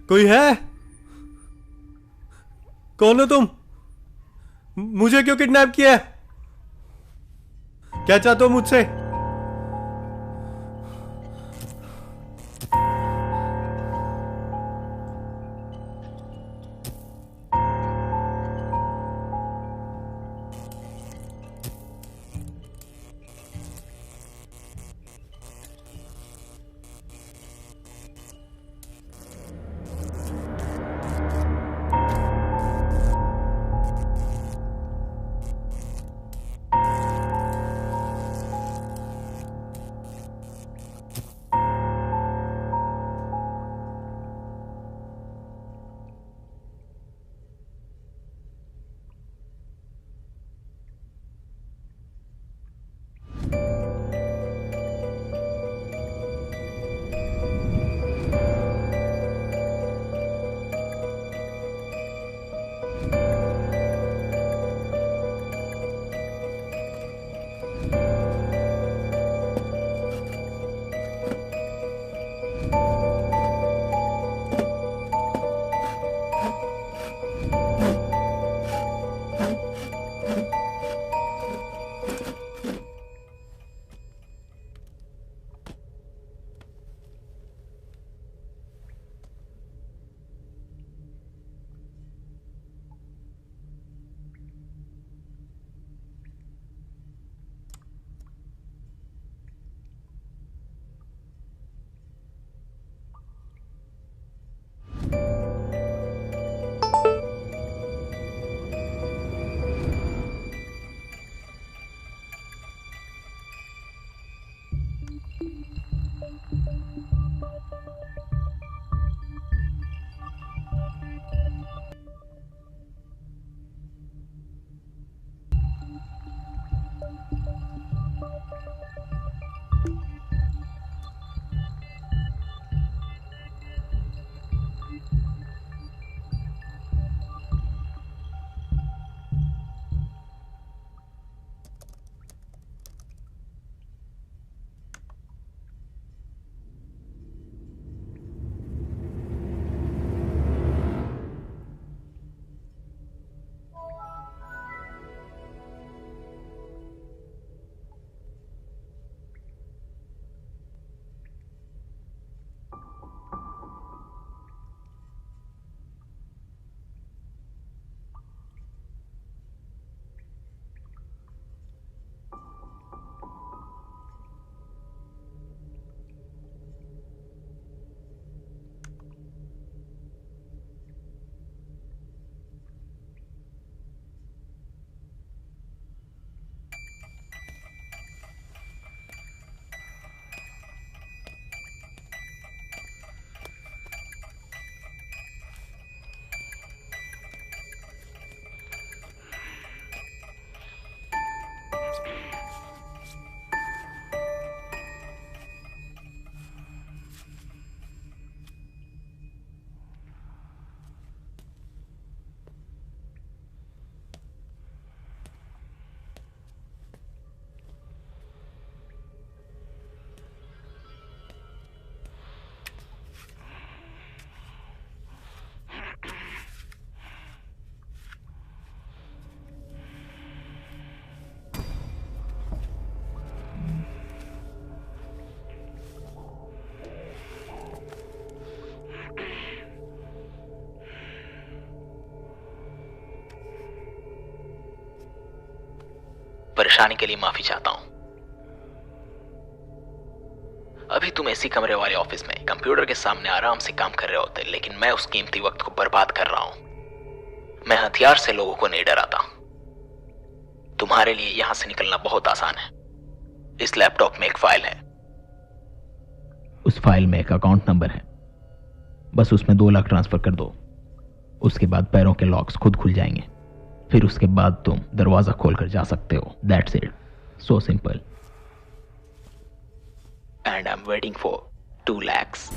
कोई है? कौन हो तुम? मुझे क्यों किडनैप किया है? क्या चाहते हो मुझसे? परेशानी के लिए माफी चाहता हूं। अभी तुम एसी कमरे वाले ऑफिस में कंप्यूटर के सामने आराम से काम कर रहे होते, लेकिन मैं उस कीमती वक्त को बर्बाद कर रहा हूं। मैं हथियार से लोगों को नहीं डराता। तुम्हारे लिए यहां से निकलना बहुत आसान है। इस लैपटॉप में एक फाइल है। उस फाइल में एक अकाउंट नंबर है। बस उसमें 2 लाख ट्रांसफर कर दो। उसके बाद पैरों के लॉक्स खुद खुल जाएंगे। फिर उसके बाद तुम दरवाजा खोलकर जा सकते हो। That's it. So simple. And I am waiting for 2 lakhs.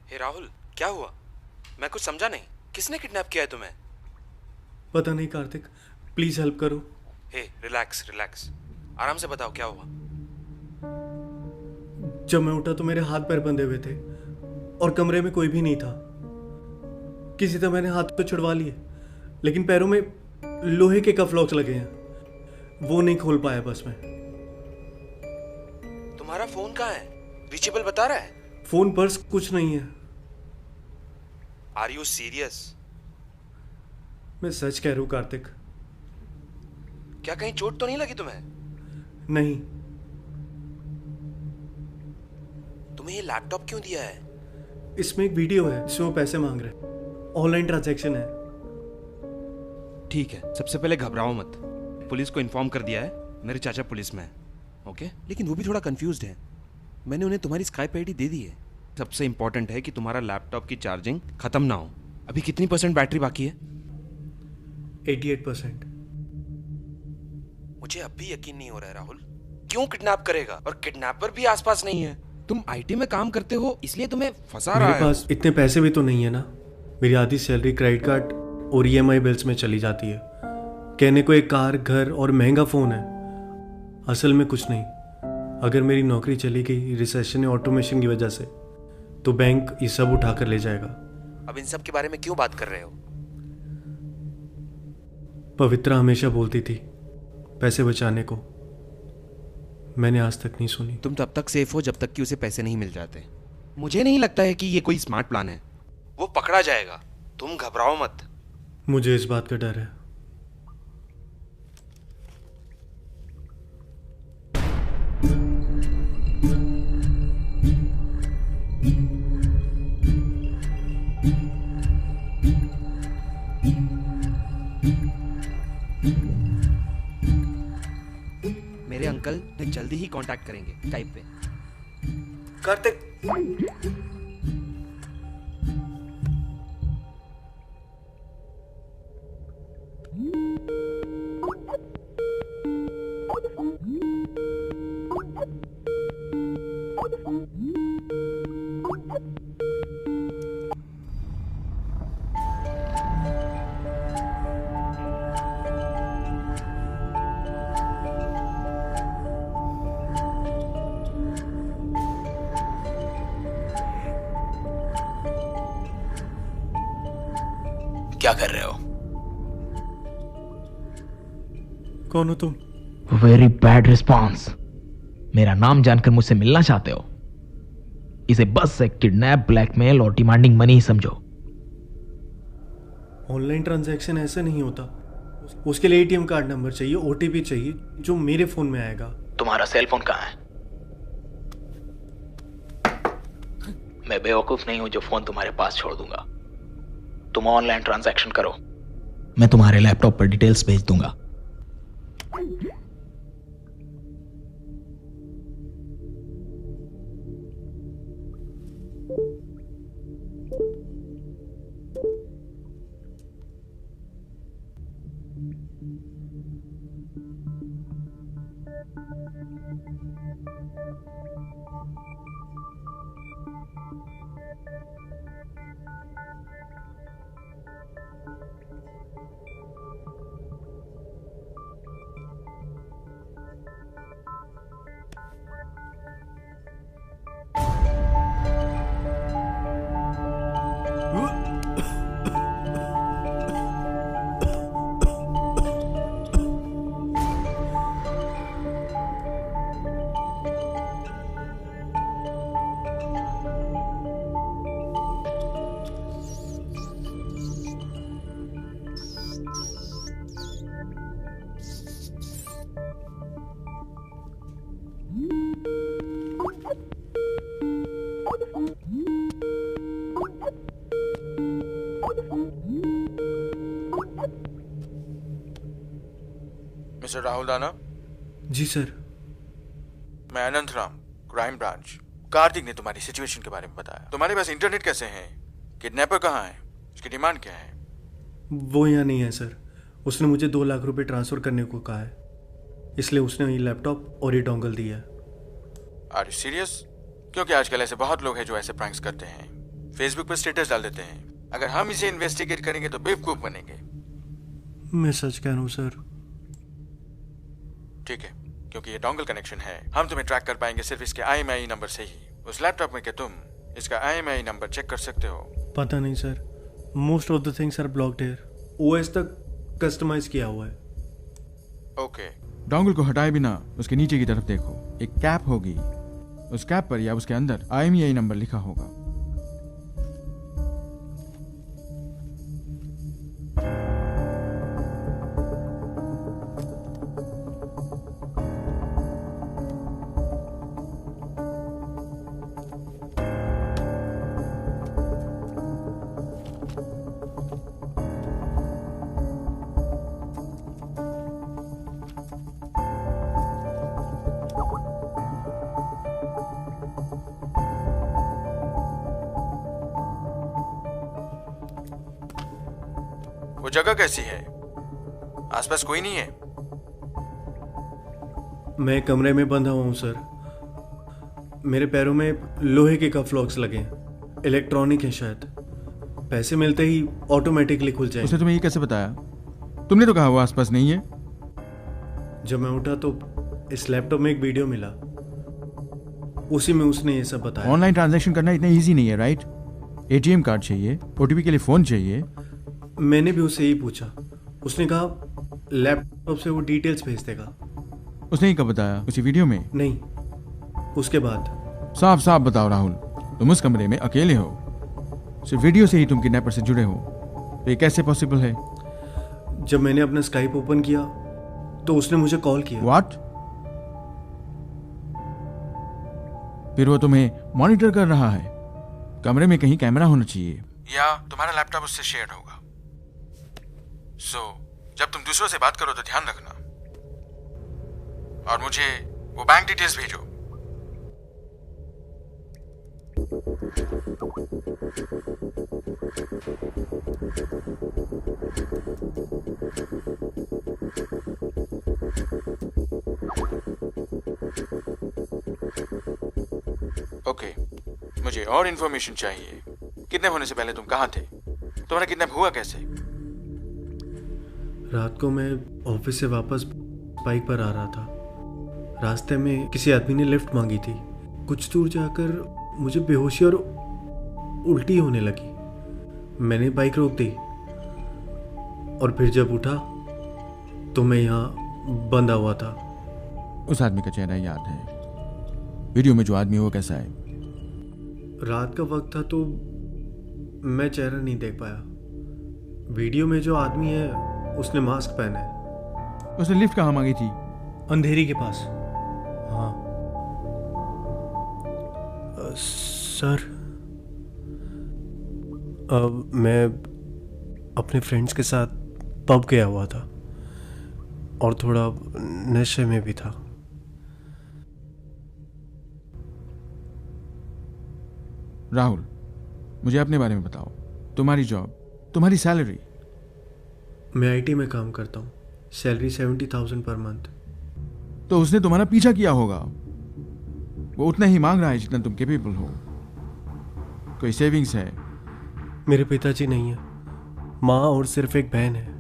हे राहुल, क्या हुआ? मैं कुछ समझा नहीं। किसने किडनैप किया है तुम्हें? पता नहीं कार्तिक, प्लीज हेल्प करो। हे रिलैक्स रिलैक्स, आराम से बताओ क्या हुआ। जब मैं उठा तो मेरे हाथ पैर बंधे हुए थे और कमरे में कोई भी नहीं था। किसी तरह मैंने हाथ तो छुड़वा लिए, लेकिन पैरों में लोहे के कफ लॉक्स लगे हैं, वो नहीं खोल पाया बस मैं। तुम्हारा फोन कहाँ है? रीचेबल बता रहा है? फोन, पर्स, कुछ नहीं है। Are you serious? मैं सच कह रहा हूँ कार्तिक। क्या कहीं चोट तो नहीं लगी तुम्हें? नहीं। तुम्हें ये लैपटॉप क्यों दिया है? इसमें एक वीडियो है जिसमें वो पैसे मांग रहे हैं। ऑनलाइन ट्रांजैक्शन है। ठीक है, सबसे पहले घबराओ मत। पुलिस को इन्फॉर्म कर दिया है, मेरे चाचा पुलिस में है। ओके, लेकिन वो भी थोड़ा कंफ्यूज्ड है। मैंने उन्हें तुम्हारी स्काइप आईडी दे दी है। सबसे इंपॉर्टेंट है कि तुम्हारा लैपटॉप की चार्जिंग खत्म ना हो। अभी कितनी % बैटरी बाकी है? 88%। मुझे अब भी यकीन नहीं हो रहा है राहुल। क्यों किडनैप करेगा? और किडनैपर भी आसपास नहीं है। तुम आईटी में काम करते हो, इसलिए तुम्हें फंसा रहा है। मेरे पास इतने पैसे भी तो नहीं है ना। मेरी आधी सैलरी क्रेडिट कार्ड और ईएमआई बिल्स में चली जाती है। कहने को एक कार, घर और महंगा फोन है, असल में कुछ नहीं। अगर मेरी नौकरी चली गई रिसेशन या ऑटोमेशन की वजह से, तो बैंक ये सब उठा कर ले जाएगा। अब इन सब के बारे में क्यों बात कर रहे हो? पवित्रा हमेशा बोलती थी पैसे बचाने को, मैंने आज तक नहीं सुनी। तुम तब तक सेफ हो जब तक कि उसे पैसे नहीं मिल जाते। मुझे नहीं लगता है कि ये कोई स्मार्ट प्लान है। वो पकड़ा जाएगा, तुम घबराओ मत। मुझे इस बात का डर है। मेरे अंकल जल्दी ही कांटेक्ट करेंगे स्काइप पे। कार्तिक, क्या कर रहे हो? कौन हो तुम? Very bad response. मेरा नाम जानकर मुझसे मिलना चाहते हो? इसे बस एक किडनैप, ब्लैकमेल और डिमांडिंग मनी ही समझो। ऑनलाइन ट्रांजैक्शन ऐसे नहीं होता। उसके लिए एटीएम कार्ड नंबर चाहिए, ओटीपी चाहिए, जो मेरे फोन में आएगा। तुम्हारा सेल फोन कहाँ है? मैं बेवकूफ नहीं हूं जो फोन तुम्हारे पास छोड़ दूंगा। तुम ऑनलाइन ट्रांजैक्शन करो। मैं तुम्हारे लैपटॉप पर डिटेल्स भेज दूंगा। मिस्टर राहुल दाना, जी सर। मैं अनंत राम, क्राइम ब्रांच। कार्तिक ने तुम्हारी सिचुएशन के बारे में बताया। तुम्हारे पास इंटरनेट कैसे है? किडनैपर कहाँ है? उसकी डिमांड क्या है? वो यहाँ नहीं है सर। उसने मुझे 2 लाख रुपए ट्रांसफ़र करने को कहा है, इसलिए उसने ये लैपटॉप और ये डोंगल दिया है। Are you serious? क्योंकि आजकल ऐसे बहुत लोग हैं जो ऐसे प्रैंक्स करते हैं, फेसबुक पर स्टेटस डाल देते हैं। अगर हम इसे इन्वेस्टिगेट करेंगे तो बेवकूफ बनेंगे। मैं सच कह रहा हूँ सर। ठीक है, क्योंकि ये डोंगल कनेक्शन है, हम तुम्हें ट्रैक कर पाएंगे सिर्फ इसके IMEI नंबर से ही। उस लैपटॉप में क्या तुम इसका IMEI नंबर चेक कर सकते हो? पता नहीं sir, most of the things are blocked here. OS तक कस्टमाइज किया हुआ है। ओके। डोंगल को हटाए बिना उसके नीचे की तरफ देखो, एक कैप होगी। उस कैप पर या उसके अंदर IMEI नंबर लिखा होगा। वो जगह कैसी है? आसपास कोई नहीं है? मैं कमरे में बंधा हुआ हूँ सर। मेरे पैरों में लोहे के कफ लॉक्स लगे हैं, इलेक्ट्रॉनिक है शायद। पैसे मिलते ही ऑटोमेटिकली खुल उसने जाएंगे। तुम्हें ये कैसे बताया? तुमने तो कहा वो आसपास नहीं है। जब मैं उठा तो इस लैपटॉप में एक वीडियो मिला, उसी में उसने ये सब बताया। ऑनलाइन ट्रांजैक्शन करना इतना इजी नहीं है, राइट? ATM कार्ड चाहिए, OTP के लिए फोन चाहिए। मैंने भी उससे यही पूछा। उसने कहा लैपटॉप से वो डिटेल्स भेज देगा। उसने ही कब बताया? उसी वीडियो में? नहीं, उसके बाद। साफ साफ बताओ राहुल, तुम उस कमरे में अकेले हो, सिर्फ वीडियो से ही तुम किडनैपर से जुड़े हो, तो ये कैसे पॉसिबल है? जब मैंने अपना स्काइप ओपन किया तो उसने मुझे कॉल किया। व्हाट? फिर वो तुम्हें मॉनिटर कर रहा है। कमरे में कहीं कैमरा होना चाहिए। या तुम्हारा लैपटॉप उससे शेयर होगा। जब तुम दूसरों से बात करो तो ध्यान रखना, और मुझे वो बैंक डिटेल्स भेजो। ओके, मुझे और इन्फॉर्मेशन चाहिए। किडनैप होने से पहले तुम कहाँ थे? तुम्हारा किडनैप हुआ कैसे? रात को मैं ऑफिस से वापस बाइक पर आ रहा था। रास्ते में किसी आदमी ने लिफ्ट मांगी थी। कुछ दूर जाकर मुझे बेहोशी और उल्टी होने लगी। मैंने बाइक रोक दी और फिर जब उठा तो मैं यहाँ बंधा हुआ था। उस आदमी का चेहरा याद है? वीडियो में जो आदमी वो कैसा है? रात का वक्त था तो मैं चेहरा नहीं देख पाया। वीडियो में जो आदमी है उसने मास्क पहना है। उसने लिफ्ट कहाँ मांगी थी? अंधेरी के पास। हाँ सर, मैं अपने फ्रेंड्स के साथ पब गया हुआ था और थोड़ा नशे में भी था। राहुल, मुझे अपने बारे में बताओ। तुम्हारी जॉब, तुम्हारी सैलरी? मैं IT में काम करता हूँ। Salary 70,000 per month. तो उसने तुम्हारा पीछा किया होगा। वो उतना ही मांग रहा है जितना तुम कैपेबल हो। कोई सेविंग्स है? मेरे पिताजी नहीं है, माँ और सिर्फ एक बहन है।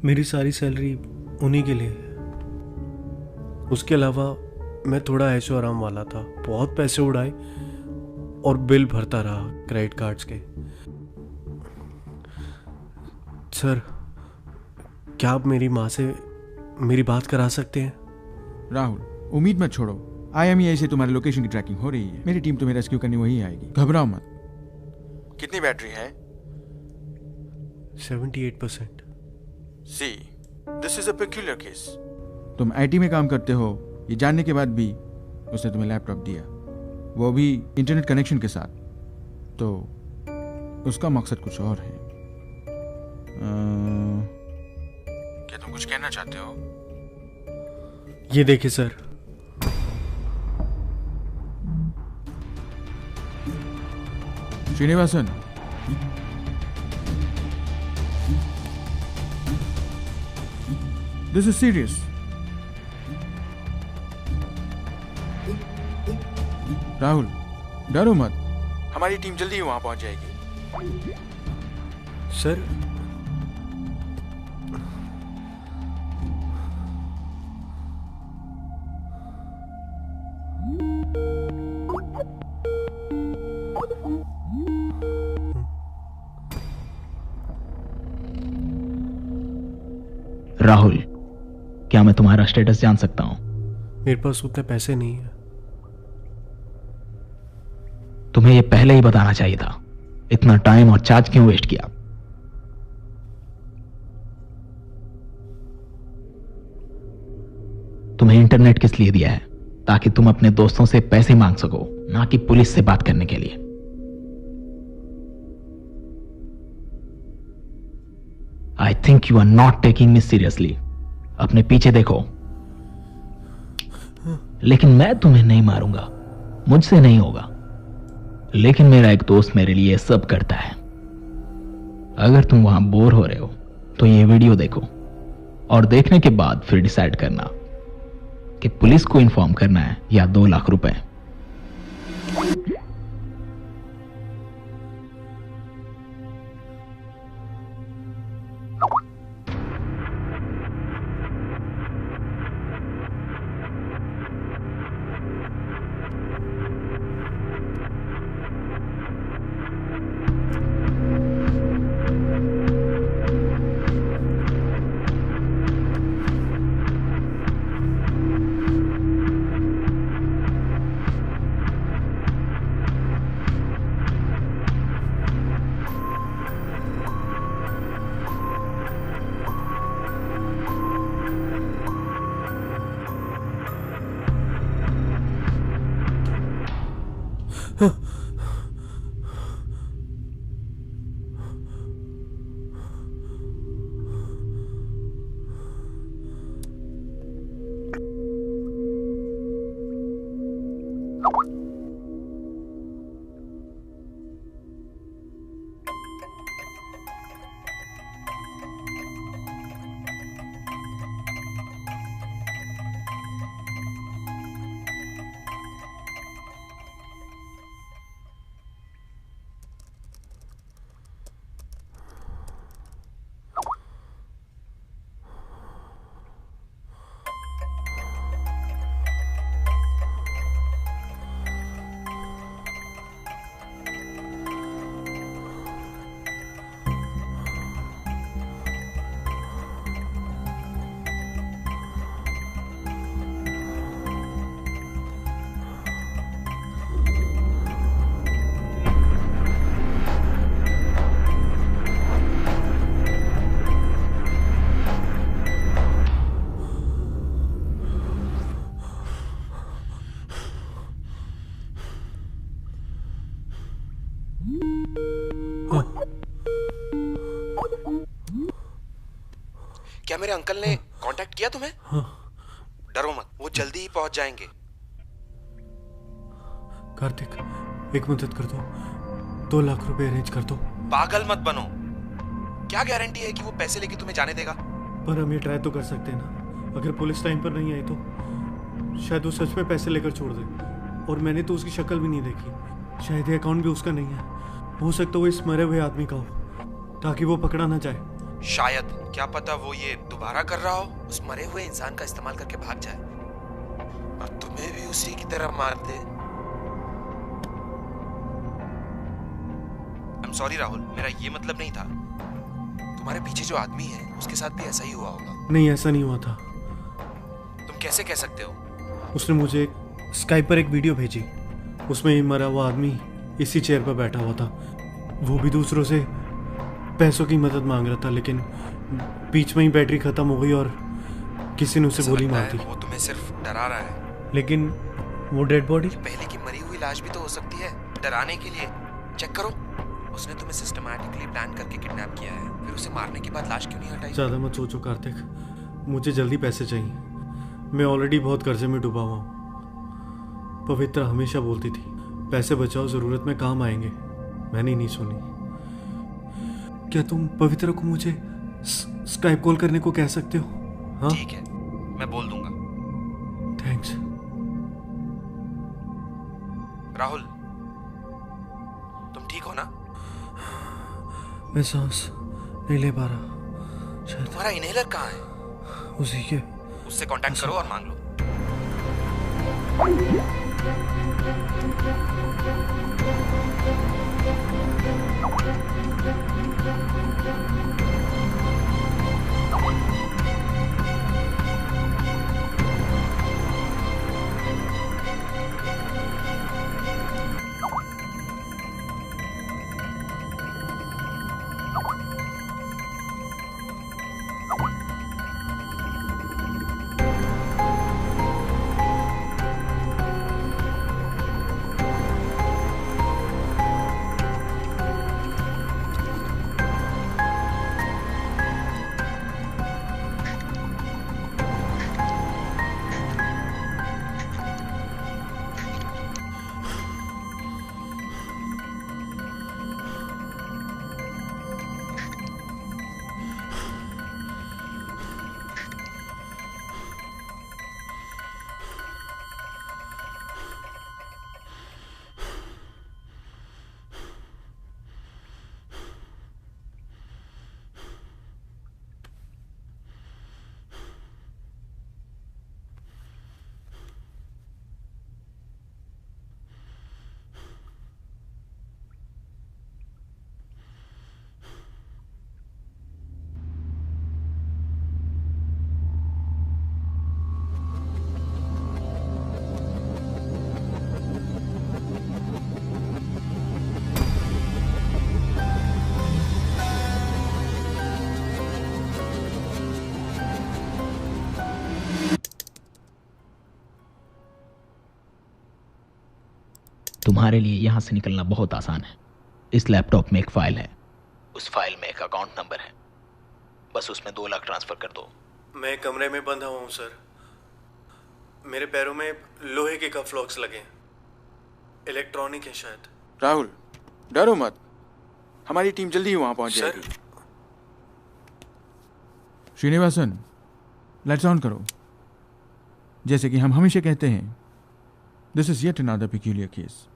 मेरी सारी सैलरी उन्हीं के लिए है। उसके अलावा मैं थोड़ा ऐशो आराम वाला था। बहुत पैसे उड़ाए और बिल भरता रहा क्रेडिट कार्ड्स के। सर, क्या आप मेरी माँ से मेरी बात करा सकते हैं? राहुल, उम्मीद मत छोड़ो। IMEI से तुम्हारे लोकेशन की ट्रैकिंग हो रही है। मेरी टीम तुम्हें रेस्क्यू करने वही आएगी, घबराओ मत। कितनी बैटरी है? 78%। See, this is a peculiar case. तुम IT में काम करते हो ये जानने के बाद भी उसने तुम्हें लैपटॉप दिया, वो भी इंटरनेट कनेक्शन के साथ। तो उसका मकसद कुछ और है। क्या तुम कुछ कहना चाहते हो? ये देखिए sir, Srinivasan, this is serious. Rahul, डरो मत। हमारी टीम जल्दी ही वहां पहुंच जाएगी। सर राहुल, क्या मैं तुम्हारा स्टेटस जान सकता हूं? मेरे पास उतने पैसे नहीं है। तुम्हें यह पहले ही बताना चाहिए था। इतना टाइम और चार्ज क्यों वेस्ट किया? तुम्हें इंटरनेट किस लिए दिया है? ताकि तुम अपने दोस्तों से पैसे मांग सको, ना कि पुलिस से बात करने के लिए। I think you are not taking me seriously. अपने पीछे देखो। लेकिन मैं तुम्हें नहीं मारूंगा, मुझसे नहीं होगा। लेकिन मेरा एक दोस्त मेरे लिए सब करता है। अगर तुम वहां बोर हो रहे हो तो ये वीडियो देखो, और देखने के बाद फिर डिसाइड करना कि पुलिस को इन्फॉर्म करना है या 2 लाख रुपए। क्या मेरे अंकल ने कांटेक्ट किया तुम्हें? डरो मत, वो जल्दी ही पहुंच जाएंगे। कार्तिक, एक मदद कर दो, 2 लाख रुपए अरेंज कर दो। पागल मत बनो। क्या गारंटी है कि वो पैसे लेके तुम्हें जाने देगा? पर हम ये ट्राई तो कर सकते हैं ना। अगर पुलिस टाइम पर नहीं आई तो शायद वो सच में पैसे लेकर छोड़ दे। और मैंने तो उसकी शक्ल भी नहीं देखी। शायद ये अकाउंट भी उसका नहीं है। हो सकता है वो इस मरे हुए आदमी का हो, ताकि वो पकड़ा ना जाए। शायद, क्या पता वो ये दोबारा कर रहा हो, उस मरे हुए इंसान का इस्तेमाल करके भाग जाए और तुम्हें भी उसी की तरह मार दे। I'm sorry राहुल, मेरा ये मतलब नहीं था। तुम्हारे पीछे जो आदमी है उसके साथ भी ऐसा ही हुआ होगा। नहीं, ऐसा नहीं हुआ था। तुम कैसे कह सकते हो? उसने मुझे स्काइप पर एक वीडियो भेजी। उसमें ही मरा हुआ आदमी इसी चेयर पर बैठा हुआ था। वो भी दूसरों से पैसों की मदद मांग रहा था, लेकिन बीच में ही बैटरी खत्म हो गई और किसी ने उसे गोली मार दी। वो तुम्हें सिर्फ डरा रहा है। लेकिन वो डेड बॉडी पहले की मरी हुई लाश भी तो हो सकती है, डराने के लिए। चेक करो, उसने तुम्हें सिस्टमैटिकली प्लान करके किडनैप किया है, फिर उसे मारने के बाद लाश क्यों नहीं हटाई? ज़्यादा मत सोचो कार्तिक, मुझे जल्दी पैसे चाहिए। मैं ऑलरेडी बहुत कर्जे में डूबा हुआ हूँ। पवित्र हमेशा बोलती थी पैसे बचाओ, ज़रूरत में काम आएंगे। मैंने नहीं सुनी। क्या तुम पवित्र को मुझे स्काइप कॉल करने को कह सकते हो? हाँ ठीक है, मैं बोल दूंगा। थैंक्स। राहुल, तुम ठीक हो ना? मैं सांस नहीं ले पा रहा। शायद तुम्हारा इनहेलर कहाँ है? उसी के। उससे कांटेक्ट करो और मांग लो। तुम्हारे लिए यहां से निकलना बहुत आसान है। इस लैपटॉप में एक फाइल है। उस फाइल में एक अकाउंट नंबर है, बस उसमें 2 लाख ट्रांसफर कर दो। मैं कमरे में बंधा हुआ हूँ सर। मेरे पैरों में लोहे के कफ लॉक्स लगे हैं। इलेक्ट्रॉनिक है शायद। राहुल, डरो मत, हमारी टीम जल्दी ही वहां पहुंच सर। जाएगी। श्रीनिवासन, लाइट्स ऑन करो। जैसे कि हम हमेशा कहते हैं, this is yet another peculiar case,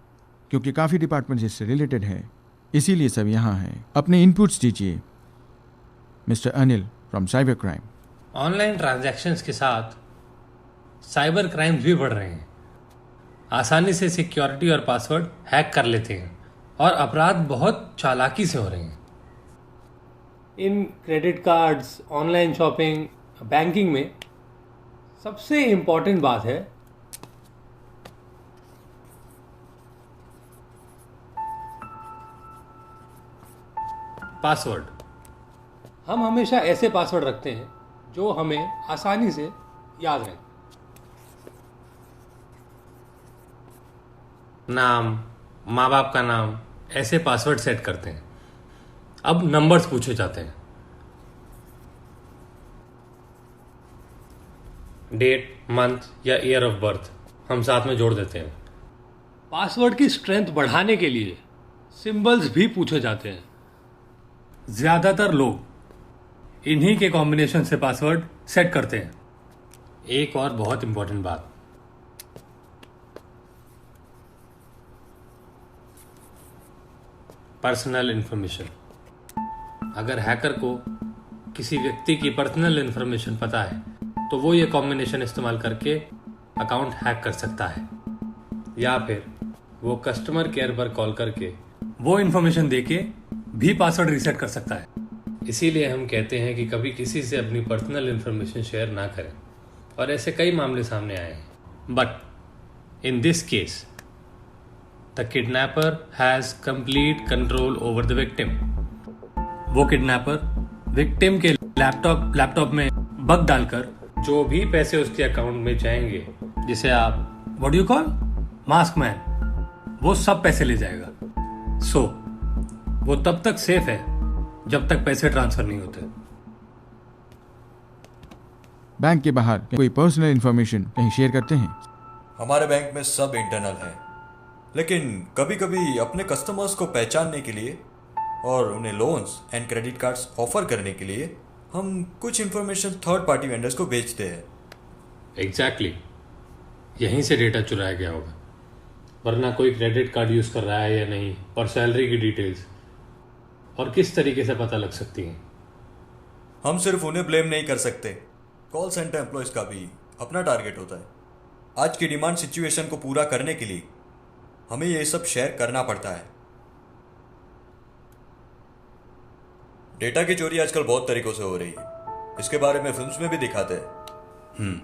क्योंकि काफ़ी डिपार्टमेंट इससे रिलेटेड है, इसीलिए सब यहाँ हैं। अपने इनपुट्स दीजिए mister Anil from cyber crime. Online transactions के साथ साइबर क्राइम्स भी बढ़ रहे हैं। आसानी से सिक्योरिटी और पासवर्ड हैक कर लेते हैं और अपराध बहुत चालाकी से हो रहे हैं। In credit cards, online shopping, banking में सबसे इम्पॉर्टेंट बात है पासवर्ड। हम हमेशा ऐसे पासवर्ड रखते हैं जो हमें आसानी से याद रहे। नाम, माँ बाप का नाम, ऐसे पासवर्ड सेट करते हैं। अब नंबर्स पूछे जाते हैं। डेट, मंथ या ईयर ऑफ बर्थ हम साथ में जोड़ देते हैं। पासवर्ड की स्ट्रेंथ बढ़ाने के लिए सिंबल्स भी पूछे जाते हैं। ज्यादातर लोग इन्हीं के कॉम्बिनेशन से पासवर्ड सेट करते हैं। एक और बहुत इंपॉर्टेंट बात, पर्सनल इंफॉर्मेशन। अगर हैकर को किसी व्यक्ति की पर्सनल इंफॉर्मेशन पता है तो वो ये कॉम्बिनेशन इस्तेमाल करके अकाउंट हैक कर सकता है, या फिर वो कस्टमर केयर पर कॉल करके वो इंफॉर्मेशन देके भी पासवर्ड रीसेट कर सकता है। इसीलिए हम कहते हैं कि कभी किसी से अपनी पर्सनल इंफॉर्मेशन शेयर ना करें, और ऐसे कई मामले सामने आए हैं। But in this case the kidnapper has complete control over the victim. वो किडनैपर विक्टिम के लैपटॉप में बग डालकर जो भी पैसे उसके अकाउंट में जाएंगे, जिसे आप what do you call mask man, वो सब पैसे ले जाएगा। सो वो तब तक सेफ है जब तक पैसे ट्रांसफर नहीं होते। बैंक के बाहर कोई पर्सनल इंफॉर्मेशन कहीं शेयर करते हैं? हमारे बैंक में सब इंटरनल है, लेकिन कभी कभी अपने कस्टमर्स को पहचानने के लिए और उन्हें loans and credit cards offer करने के लिए हम कुछ इंफॉर्मेशन थर्ड पार्टी वेंडर्स को बेचते हैं। एग्जैक्टली यहीं से डेटा चुराया गया होगा, वरना कोई क्रेडिट कार्ड यूज़ कर रहा है या नहीं, और सैलरी की डिटेल्स और किस तरीके से पता लग सकती हैं। हम सिर्फ उन्हें ब्लेम नहीं कर सकते, कॉल सेंटर एम्प्लॉयज़ का भी अपना टारगेट होता है। आज की डिमांड सिचुएशन को पूरा करने के लिए हमें ये सब शेयर करना पड़ता है। डेटा की चोरी आजकल बहुत तरीकों से हो रही है, इसके बारे में फिल्म्स में भी दिखाते हैं।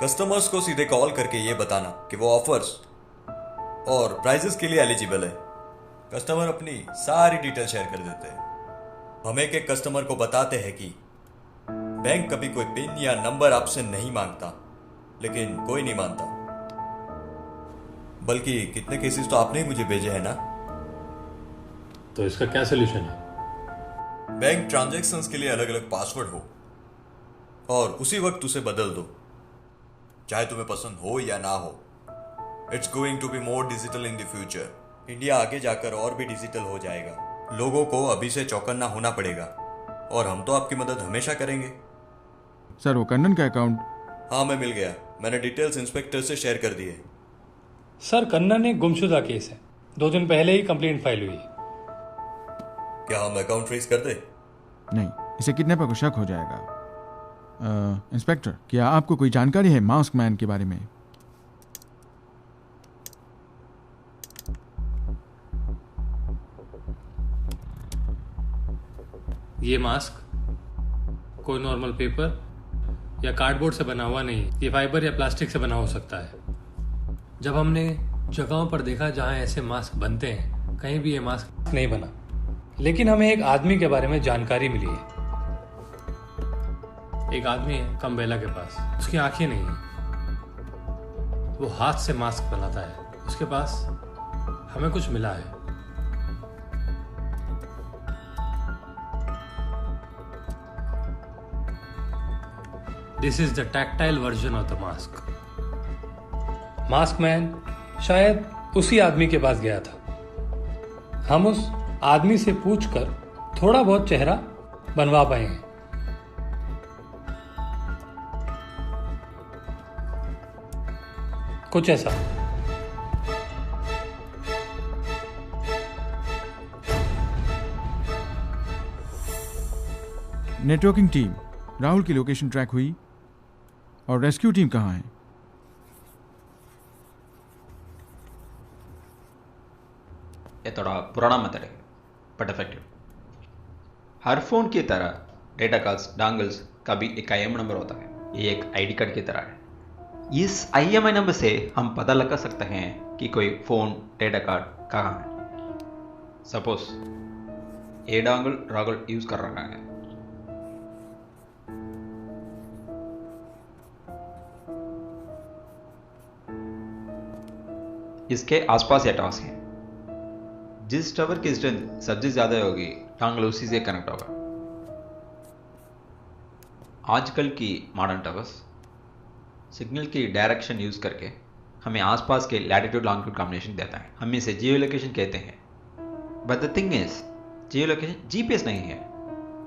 कस्टमर्स को सीधे कॉल करके ये बताना कि वो ऑफर्स और प्राइजेस के लिए एलिजिबल है। कस्टमर अपनी सारी डिटेल शेयर कर देते हैं। हम एक एक कस्टमर को बताते हैं कि बैंक कभी कोई पिन या नंबर आपसे नहीं मांगता, लेकिन कोई नहीं मानता। बल्कि कितने केसेस तो आपने ही मुझे भेजे हैं ना। तो इसका क्या सोल्यूशन है? बैंक ट्रांजैक्शंस के लिए अलग अलग पासवर्ड हो और उसी वक्त उसे बदल दो, चाहे तुम्हें पसंद हो या ना हो। It's going to be more digital in the future. India आगे जाकर और भी डिजिटल हो जाएगा। लोगों को अभी से चौकन्ना होना पड़ेगा और हम तो आपकी मदद हमेशा करेंगे। सर, वो कन्नन का अकाउंट? हाँ, मैं मिल गया। मैंने डिटेल्स इंस्पेक्टर से शेयर कर दिए। सर, कन्नन एक गुमशुदा केस है, 2 दिन पहले ही कंप्लेंट फाइल हुई है। क्या हम अकाउंट ट्रेस कर दे? नहीं, इसे किडनैपर को शक हो जाएगा। इंस्पेक्टर, क्या आपको कोई जानकारी है मास्क मैन के बारे में? ये मास्क कोई नॉर्मल पेपर या कार्डबोर्ड से बना हुआ नहीं, ये फाइबर या प्लास्टिक से बना हो सकता है। जब हमने जगहों पर देखा जहां ऐसे मास्क बनते हैं, कहीं भी ये मास्क नहीं बना, लेकिन हमें एक आदमी के बारे में जानकारी मिली है। एक आदमी है कम्बेला के पास, उसकी आंखें नहीं है, वो हाथ से मास्क बनाता है। उसके पास हमें कुछ मिला है। This is the tactile version of the mask. Mask man शायद उसी आदमी के पास गया था। हम उस आदमी से पूछकर थोड़ा बहुत चेहरा बनवा पाए हैं। कुछ ऐसा। नेटवर्किंग टीम, राहुल की लोकेशन ट्रैक हुई और रेस्क्यू टीम कहाँ है? ये थोड़ा पुराना मेथड है बट इफेक्टिव। हर फोन की तरह डेटा कॉल्स डोंगल्स का भी एक IM नंबर होता है। ये एक ID कार्ड की तरह है। इस IMI नंबर से हम पता लगा सकते हैं कि कोई फोन डेटा कार्ड कहाँ है। सपोज ये डोंगल राहुल यूज कर रहा है। इसके आसपास ये टावर्स हैं। जिस टावर की स्ट्रेंथ सबसे ज्यादा होगी, डोंगल उसी से कनेक्ट होगा। आजकल की मॉडर्न टावर्स सिग्नल की डायरेक्शन यूज करके हमें आसपास के लैटिट्यूड लॉन्गिट्यूड कॉम्बिनेशन देता है। हम इसे जियो लोकेशन कहते हैं। But the thing is, geo location GPS नहीं है।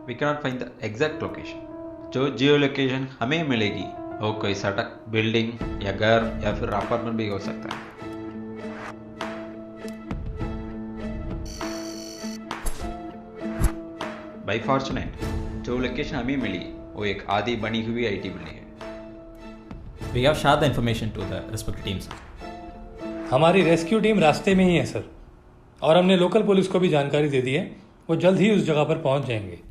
We can not find the exact location. जो जियो लोकेशन हमें मिलेगी वो कोई सड़क, बिल्डिंग या घर या फिर अपार्टमेंट भी हो सकता है। बाई फॉर्चुनेट जो लोकेशन हमें मिली वो एक आधी बनी हुई IT बिल्डिंग है। We have shared the information to the respective teams. हमारी रेस्क्यू टीम रास्ते में ही है सर, और हमने लोकल पुलिस को भी जानकारी दे दी है। वो जल्द ही उस जगह पर पहुंच जाएंगे।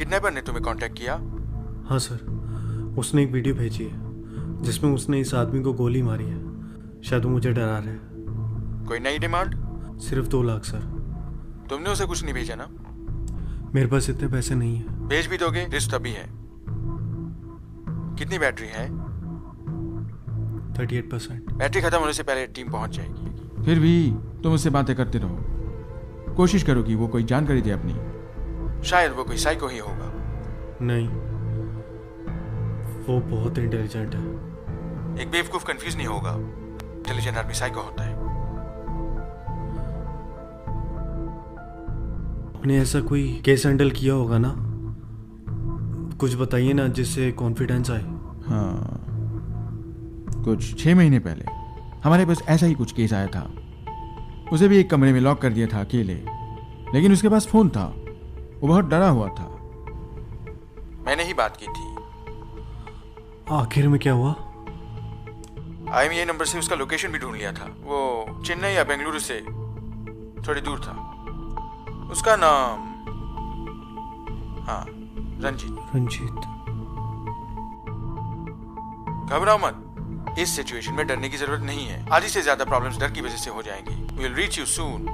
किडनैपर ने तुम्हें कांटेक्ट किया? हाँ सर, उसने एक वीडियो भेजी है जिसमें उसने इस आदमी को गोली मारी है। शायद वो मुझे डरा रहा है। कोई नई डिमांड? सिर्फ 2 लाख सर। तुमने उसे कुछ नहीं भेजा ना? मेरे पास इतने पैसे नहीं है। भेज भी दोगे? रिस्क तभी है। कितनी बैटरी है? 38%। बैटरी खत्म होने से पहले टीम पहुंच जाएगी। फिर भी तुम उससे बातें करते रहो, कोशिश करो कि वो कोई जानकारी दे अपनी। शायद वो कोई साइको ही होगा। नहीं, वो बहुत इंटेलिजेंट है। एक बेवकूफ कंफ्यूज नहीं होगा। इंटेलिजेंट आदमी साइको होता है। आपने ऐसा कोई केस हैंडल किया होगा ना? कुछ बताइए ना जिससे कॉन्फिडेंस आए। हाँ, कुछ 6 महीने पहले हमारे पास ऐसा ही कुछ केस आया था। उसे भी एक कमरे में लॉक कर दिया था अकेले, लेकिन उसके पास फोन था। वो बहुत डरा हुआ था। मैंने ही बात की थी। आखिर में क्या हुआ? IMEI नंबर से उसका लोकेशन भी ढूंढ लिया था। वो चेन्नई या बेंगलुरु से थोड़ी दूर था। उसका नाम, हाँ, रंजीत। घबराओ मत, इस सिचुएशन में डरने की जरूरत नहीं है। आधी से ज्यादा प्रॉब्लम्स डर की वजह से हो जाएंगी। We will reach you soon.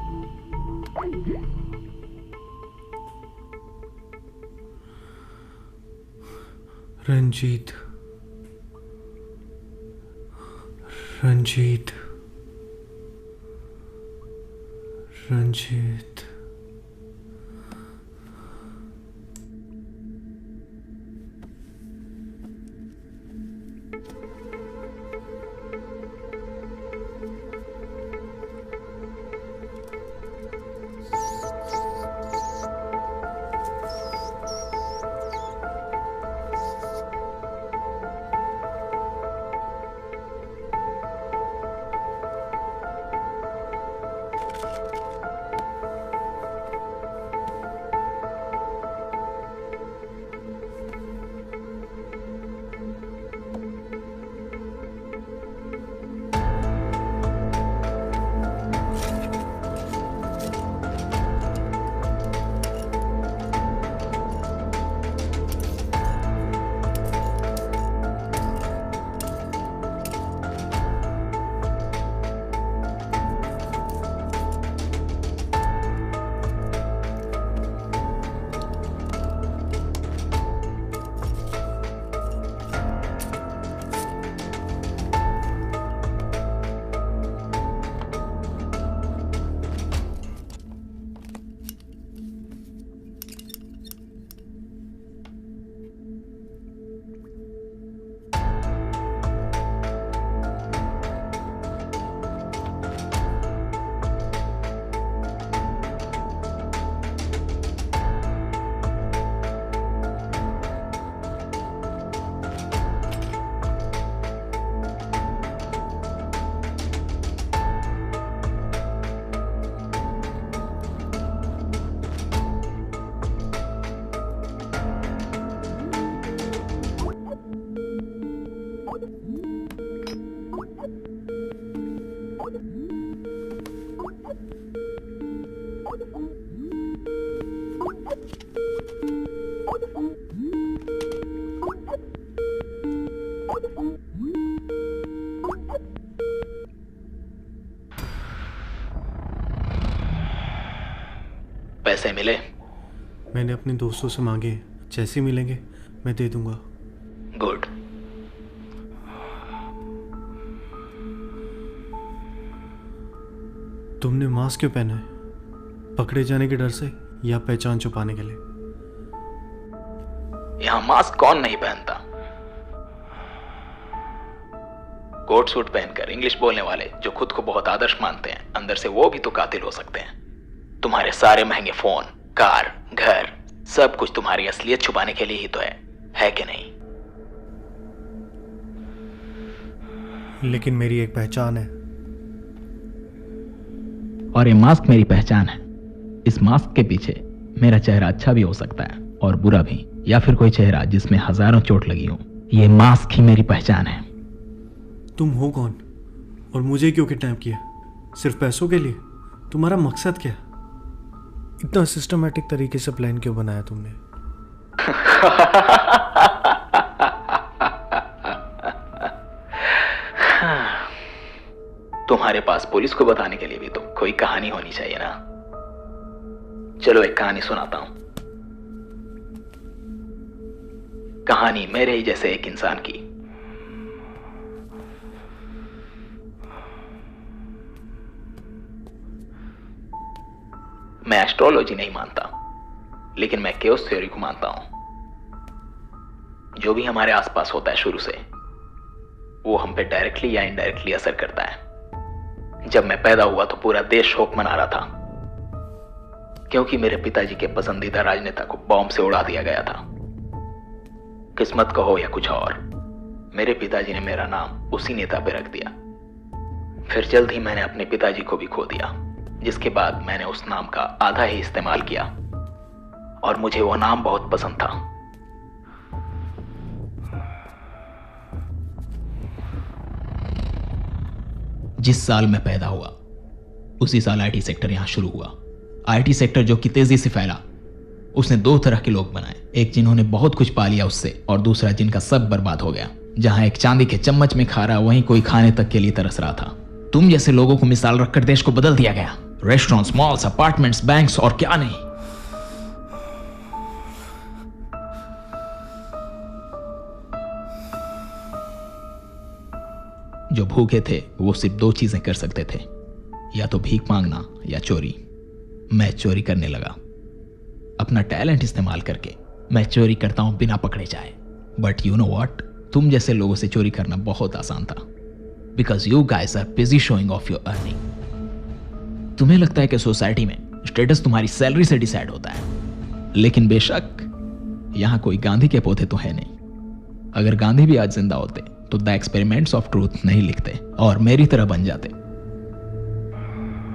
Ranjit. पैसे मिले? मैंने अपने दोस्तों से मांगे, जैसे मिलेंगे मैं दे दूंगा। गुड। तुमने मास्क क्यों पहना है? पकड़े जाने के डर से या पहचान छुपाने के लिए? यहां मास्क कौन नहीं पहनता? कोट सूट पहनकर इंग्लिश बोलने वाले जो खुद को बहुत आदर्श मानते हैं, अंदर से वो भी तो कातिल हो सकते हैं। तुम्हारे सारे महंगे फोन, कार, घर, सब कुछ तुम्हारी असलियत छुपाने के लिए ही तो है कि नहीं? लेकिन मेरी एक पहचान है। और ये मास्क मेरी पहचान है। इस मास्क के पीछे मेरा चेहरा अच्छा भी हो सकता है और बुरा भी, या फिर कोई चेहरा जिसमें हजारों चोट लगी हो। ये मास्क ही मेरी पहचान है। तुम हो कौन और मुझे क्यों किडनैप किया? सिर्फ पैसों के लिए? तुम्हारा मकसद क्या? इतना सिस्टमैटिक तरीके से प्लान क्यों बनाया तुमने? तुम्हारे पास पुलिस को बताने के लिए भी तो कोई कहानी होनी चाहिए ना। चलो एक कहानी सुनाता हूं। कहानी मेरे ही जैसे एक इंसान की। मैं एस्ट्रोलॉजी नहीं मानता, लेकिन मैं केओस थ्योरी को मानता हूं। जो भी हमारे आसपास होता है शुरू से, वो हम पे डायरेक्टली या इनडायरेक्टली असर करता है। जब मैं पैदा हुआ तो पूरा देश शोक मना रहा था, क्योंकि मेरे पिताजी के पसंदीदा राजनेता को बॉम्ब से उड़ा दिया गया था। किस्मत का हो या कुछ और, मेरे पिताजी ने मेरा नाम उसी नेता पे रख दिया। फिर जल्द ही मैंने अपने पिताजी को भी खो दिया, जिसके बाद मैंने उस नाम का आधा ही इस्तेमाल किया, और मुझे वो नाम बहुत पसंद था। जिस साल मैं पैदा हुआ उसी साल आईटी सेक्टर यहां शुरू हुआ। आईटी सेक्टर जो कि तेजी से फैला, उसने दो तरह के लोग बनाए, एक जिन्होंने बहुत कुछ पा लिया उससे, और दूसरा जिनका सब बर्बाद हो गया। जहां एक चांदी के चम्मच में खा रहा, वहीं कोई खाने तक के लिए तरस रहा था। तुम जैसे लोगों को मिसाल रखकर देश को बदल दिया गया। रेस्टोरेंट्स, मॉल्स, अपार्टमेंट्स, बैंक्स और क्या नहीं। जो भूखे थे वो सिर्फ दो चीजें कर सकते थे, या तो भीख मांगना या चोरी। मैं चोरी करने लगा। अपना टैलेंट इस्तेमाल करके मैं चोरी करता हूं बिना पकड़े जाए। बट यू नो व्हाट, तुम जैसे लोगों से चोरी करना बहुत आसान था, because you guys are busy showing off your earning. तुम्हें लगता है कि सोसाइटी में स्टेटस तुम्हारी सैलरी से डिसाइड होता है, लेकिन बेशक यहां कोई गांधी के पोते तो है नहीं। अगर गांधी भी आज जिंदा होते तो द एक्सपेरिमेंट्स ऑफ ट्रूथ नहीं लिखते और मेरी तरह बन जाते।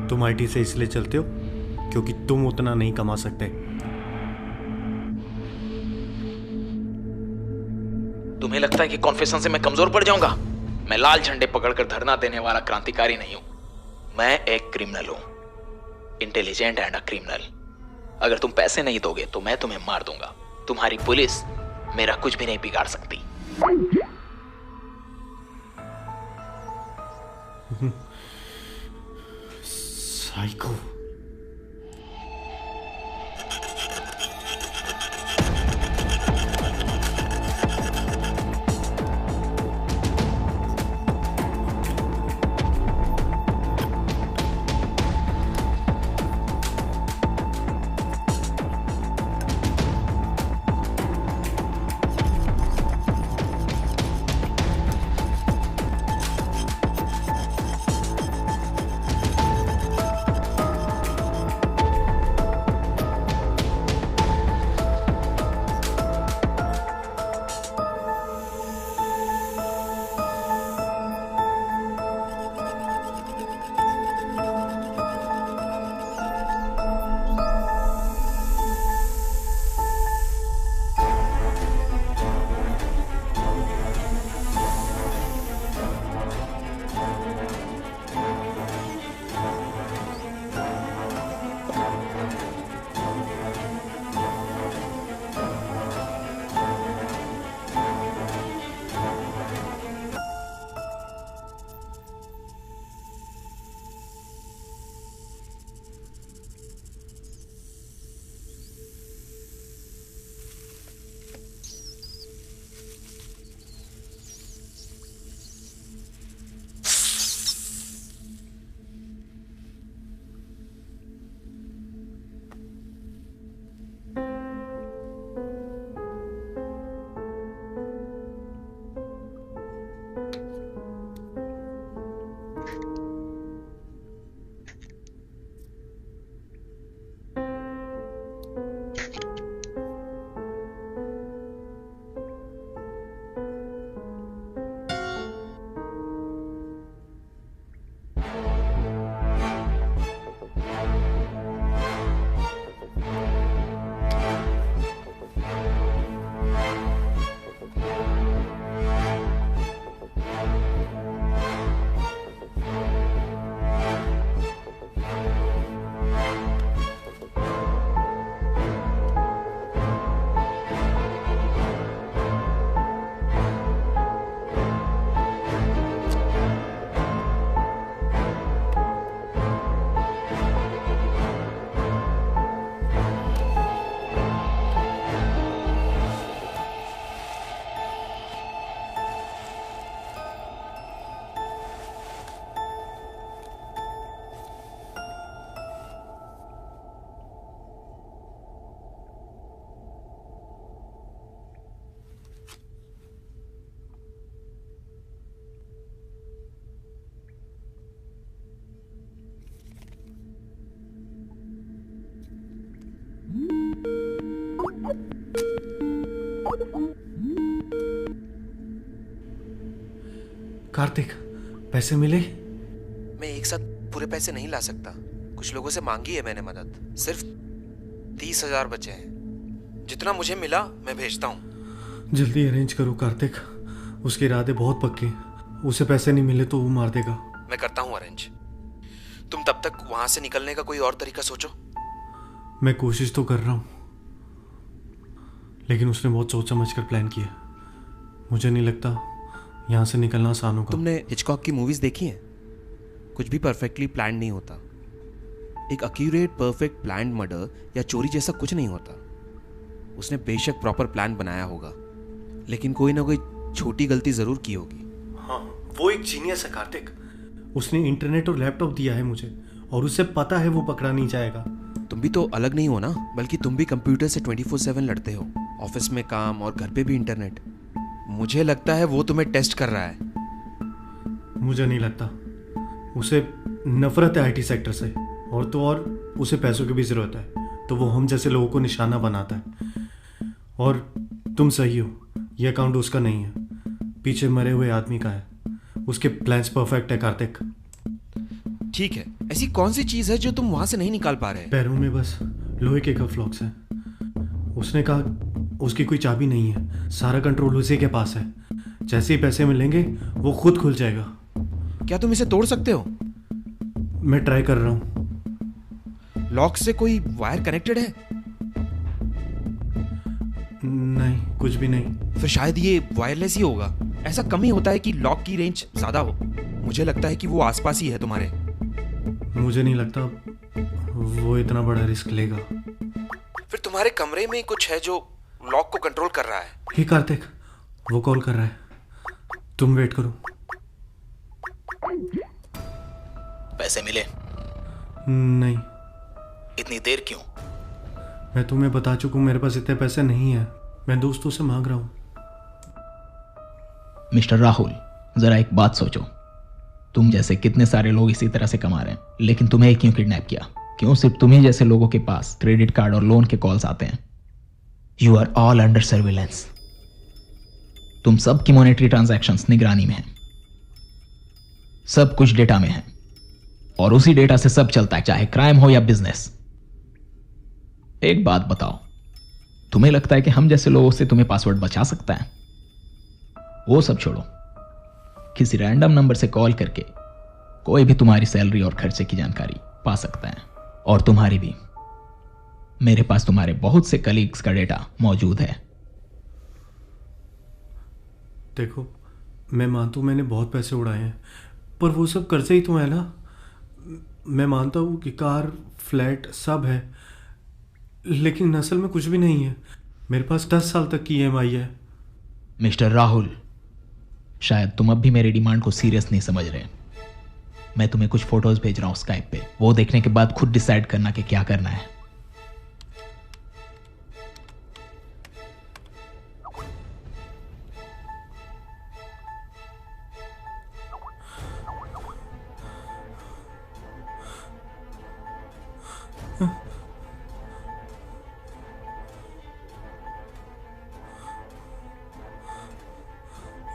तुम आईटी से इसलिए चलते हो क्योंकि तुम उतना नहीं कमा सकते। तुम्हें लगता है कि कॉन्फेशन से मैं कमजोर पड़ जाऊंगा? मैं लाल झंडे पकड़कर धरना देने वाला क्रांतिकारी नहीं हूं। मैं एक क्रिमिनल हूं, इंटेलिजेंट एंड अ क्रिमिनल। अगर तुम पैसे नहीं दोगे तो मैं तुम्हें मार दूंगा। तुम्हारी पुलिस मेरा कुछ भी नहीं बिगाड़ सकती। साइको। कार्तिक, पैसे मिले? मैं एक साथ पूरे पैसे नहीं ला सकता, कुछ लोगों से मांगी है मैंने मदद। सिर्फ 30,000 बचे हैं, जितना मुझे मिला मैं भेजता हूँ। जल्दी अरेंज करो कार्तिक, उसके इरादे बहुत पक्के हैं। उसे पैसे नहीं मिले तो वो मार देगा। मैं करता हूँ अरेंज, तुम तब तक वहां से निकलने का कोई और तरीका सोचो। मैं कोशिश तो कर रहा हूँ, लेकिन उसने बहुत सोच समझ कर प्लान किया। मुझे नहीं लगता यहाँ से निकलना आसान होगा। तुमने हिचकॉक की मूवीज देखी हैं? कुछ भी परफेक्टली प्लान नहीं होता। एक एक्यूरेट परफेक्ट प्लान मर्डर या चोरी जैसा कुछ नहीं होता। उसने बेशक प्रॉपर प्लान बनाया होगा, लेकिन कोई ना कोई छोटी गलती जरूर की होगी। हाँ, वो एक जीनियस है कार्तिक। उसने इंटरनेट और लैपटॉप दिया है मुझे, और उसे पता है वो पकड़ा नहीं जाएगा। तुम भी तो अलग नहीं हो ना, बल्कि तुम भी कंप्यूटर से 24/7 लड़ते हो। ऑफिस में काम और घर पे भी इंटरनेट। मुझे लगता है वो तुम्हें टेस्ट कर रहा है। मुझे नहीं लगता। उसे नफरत है आईटी सेक्टर से, और तो और उसे पैसों की भी ज़रूरत है, तो वो हम जैसे लोगों को निशाना बनाता है। और तुम सही हो, ये अकाउंट उसका नहीं है, पीछे मरे हुए आदमी का है। उसके प्लान्स परफेक्ट है कार्तिक। ठीक है, ऐसी कौन सी चीज़ है जो तुम वहां से नहीं निकाल पा रहे? पैरों में बस लोहे के कफ लॉक्स हैं। उसने कहा उसकी कोई चाबी नहीं है, सारा कंट्रोल उसी के पास है। जैसे ही पैसे मिलेंगे वो खुद खुल जाएगा। क्या तुम इसे तोड़ सकते हो? मैं ट्राई कर रहा हूँ। लॉक से कोई वायर कनेक्टेड है? नहीं, कुछ भी नहीं। फिर शायद ये वायरलेस ही होगा। ऐसा कम ही होता है कि लॉक की रेंज ज्यादा हो। मुझे लगता है कि वो आसपास ही है तुम्हारे। मुझे नहीं लगता वो इतना बड़ा रिस्क लेगा। फिर तुम्हारे कमरे में कुछ है जो लॉक को कंट्रोल कर रहा है। हे कार्तिक, वो कॉल कर रहा है, तुम वेट करो। पैसे मिले? नहीं। इतनी देर क्यों? मैं तुम्हें बता चुका हूं, मेरे पास इतने पैसे नहीं है। मैं दोस्तों से मांग रहा हूं। मिस्टर राहुल, जरा एक बात सोचो। तुम जैसे कितने सारे लोग इसी तरह से कमा रहे हैं, लेकिन तुम्हें क्यों किडनैप किया? क्यों सिर्फ तुम्ही जैसे लोगों के पास क्रेडिट कार्ड और लोन के कॉल्स आते हैं? You are all under surveillance. तुम सबकी मॉनेटरी ट्रांजैक्शंस निगरानी में है, सब कुछ डेटा में है, और उसी डेटा से सब चलता है, चाहे क्राइम हो या बिजनेस। एक बात बताओ, तुम्हें लगता है कि हम जैसे लोगों से तुम्हें पासवर्ड बचा सकता है? वो सब छोड़ो, किसी रैंडम नंबर से कॉल करके कोई भी तुम्हारी सैलरी और खर्चे की जानकारी पा सकता है, और तुम्हारी भी। मेरे पास तुम्हारे बहुत से कलीग्स का डेटा मौजूद है। देखो, मैं मानता हूं मैंने बहुत पैसे उड़ाए हैं, पर वो सब कर्जे ही तो है ना। मैं मानता हूं कि कार, फ्लैट सब है, लेकिन असल में कुछ भी नहीं है। मेरे पास 10 साल तक की EMI है। मिस्टर राहुल, शायद तुम अब भी मेरी डिमांड को सीरियस नहीं समझ रहे। मैं तुम्हें कुछ फोटोज भेज रहा हूं स्काइप पे, वो देखने के बाद खुद डिसाइड करना कि क्या करना है।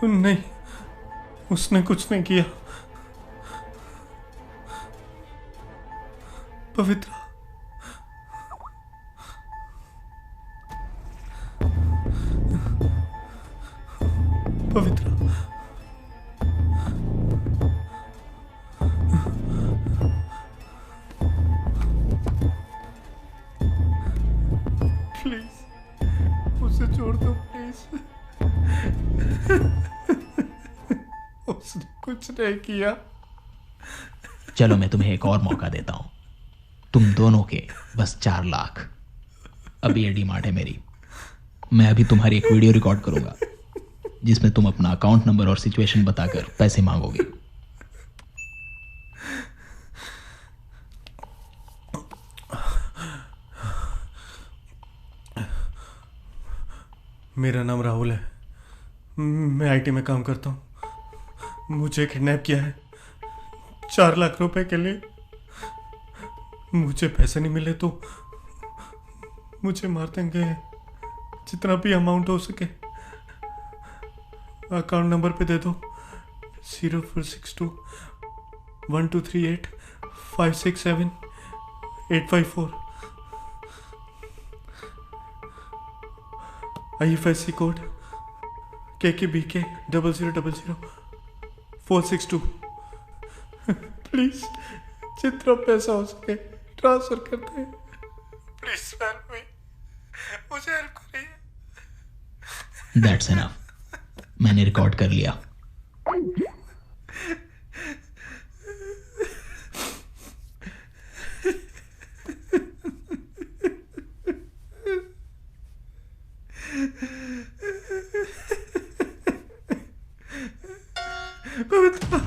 नहीं, उसने कुछ नहीं किया। पवित्रा, पवित्रा, प्लीज उसे छोड़ दो, प्लीज। उसने कुछ नहीं किया। चलो, मैं तुम्हें एक और मौका देता हूं। तुम दोनों के बस 4 लाख। अभी ये डिमांड है मेरी। मैं अभी तुम्हारी एक वीडियो रिकॉर्ड करूंगा जिसमें तुम अपना अकाउंट नंबर और सिचुएशन बताकर पैसे मांगोगे। मेरा नाम राहुल है, मैं IT में काम करता हूँ। मुझे किडनैप किया है 4 लाख रुपए के लिए। मुझे पैसे नहीं मिले तो मुझे मार देंगे, जितना भी अमाउंट हो सके। अकाउंट नंबर पे दे दो, 0462 1238 567 854। IFSC code KKBK 0000 462। प्लीज जितना पैसा हो सके ट्रांसफर करते हैं। प्लीज हेल्प मी, मुझे हेल्प करिए। दैट्स इनफ, मैंने रिकॉर्ड कर लिया। पवित्रा,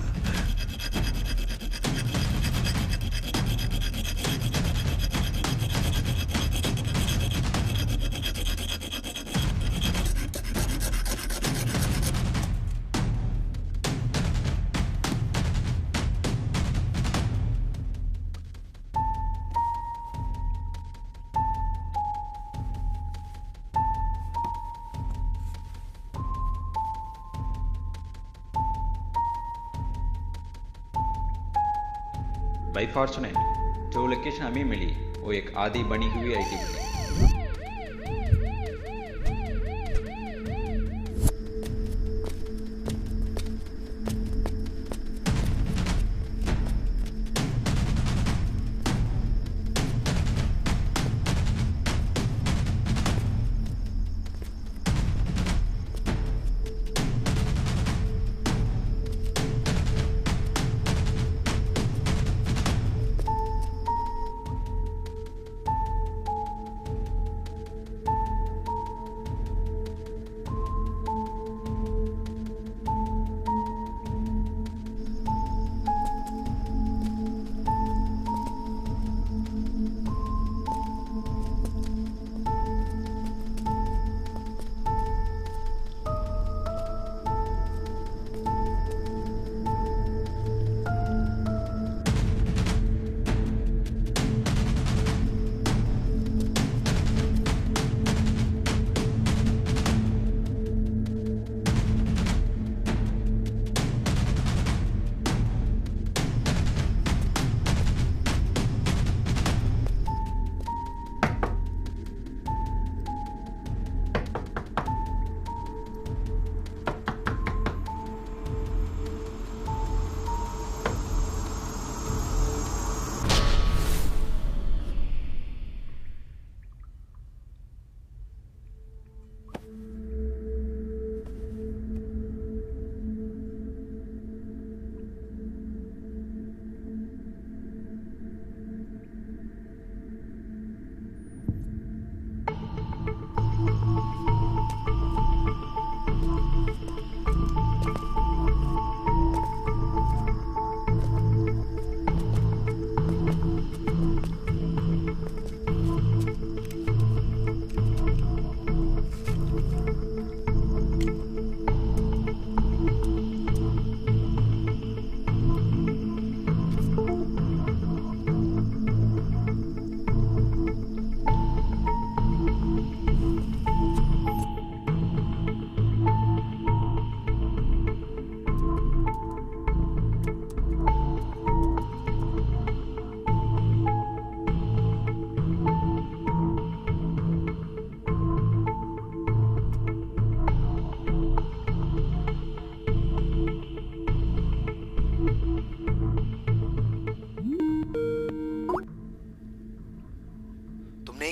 बाई फॉर्चुनेट जो लोकेशन हमें मिली वो एक आधी बनी हुई IT बिल्डिंग।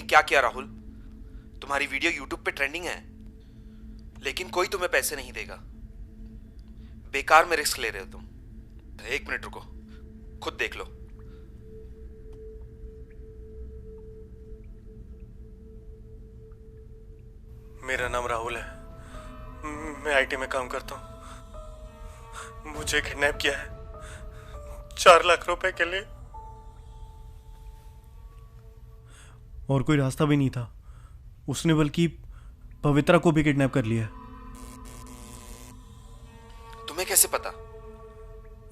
क्या किया राहुल? तुम्हारी वीडियो YouTube पे ट्रेंडिंग है, लेकिन कोई तुम्हें पैसे नहीं देगा। बेकार में रिस्क ले रहे हो तुम। 1 मिनट रुको, खुद देख लो। मेरा नाम राहुल है, मैं IT में काम करता हूँ। मुझे किडनैप किया है 4 लाख रुपए के लिए, और कोई रास्ता भी नहीं था। उसने बल्कि पवित्रा को भी किडनैप कर लिया। तुम्हें कैसे पता?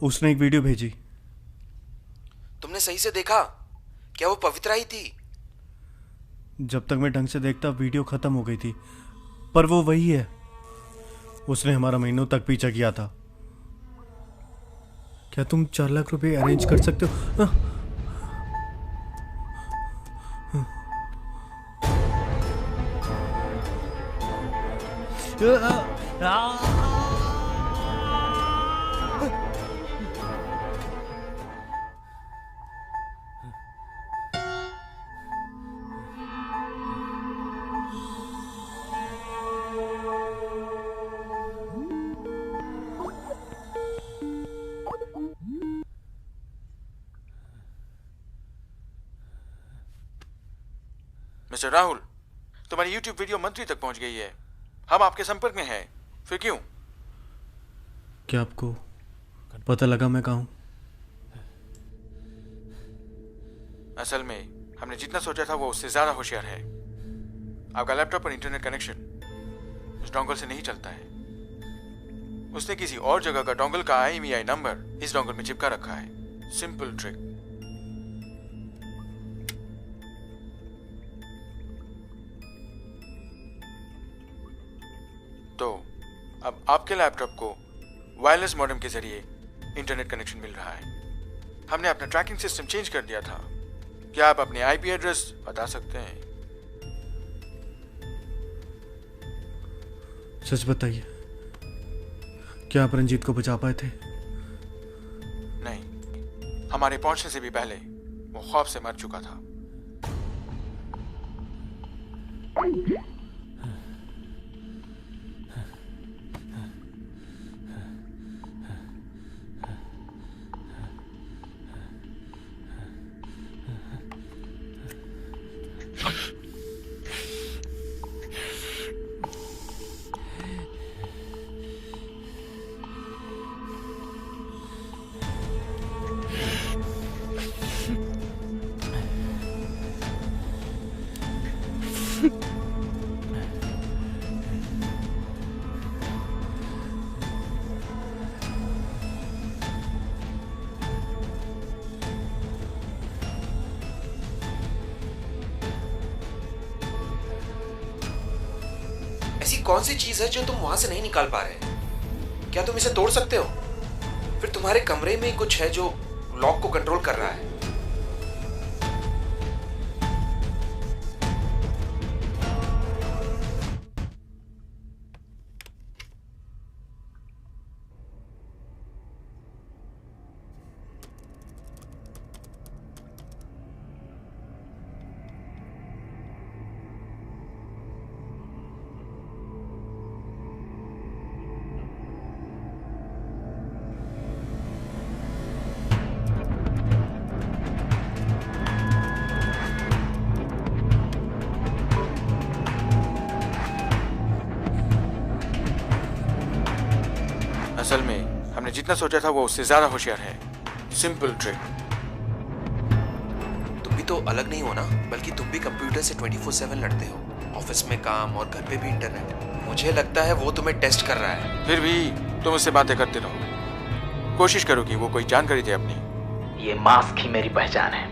उसने एक वीडियो भेजी। तुमने सही से देखा? क्या वो पवित्रा ही थी? जब तक मैं ढंग से देखता वीडियो खत्म हो गई थी, पर वो वही है। उसने हमारा महीनों तक पीछा किया था। क्या तुम 4 लाख रुपए अरेंज कर सकते हो? मिस्टर राहुल, तुम्हारी YouTube वीडियो मंत्री तक पहुंच गई है। हम आपके संपर्क में हैं। फिर क्यों? क्या आपको पता लगा मैं कहाँ हूँ? असल में हमने जितना सोचा था वो उससे ज्यादा होशियार है। आपका लैपटॉप पर इंटरनेट कनेक्शन उस डोंगल से नहीं चलता है। उसने किसी और जगह का डोंगल का IMEI नंबर इस डोंगल में चिपका रखा है। Simple trick. तो अब आपके लैपटॉप को वायरलेस मॉडेम के जरिए इंटरनेट कनेक्शन मिल रहा है। हमने अपना ट्रैकिंग सिस्टम चेंज कर दिया था। क्या आप अपने IP एड्रेस बता सकते हैं? सच बताइए, क्या आप रंजीत को बचा पाए थे? नहीं, हमारे पहुंचने से भी पहले वो खौफ से मर चुका था। ऐसी कौन सी चीज है जो तुम वहां से नहीं निकाल पा रहे? क्या तुम इसे तोड़ सकते हो? फिर तुम्हारे कमरे में कुछ है जो लॉक को कंट्रोल कर रहा है। असल में हमने जितना सोचा था वो उससे ज्यादा होशियार है। Simple trick. तुम भी तो अलग नहीं हो ना, बल्कि तुम भी कंप्यूटर से 24/7 लड़ते हो। ऑफिस में काम और घर पे भी इंटरनेट। मुझे लगता है वो तुम्हें टेस्ट कर रहा है। फिर भी तुम उससे बातें करते रहो। कोशिश करो कि वो कोई जानकारी दे अपनी। ये मास्क ही मेरी पहचान है।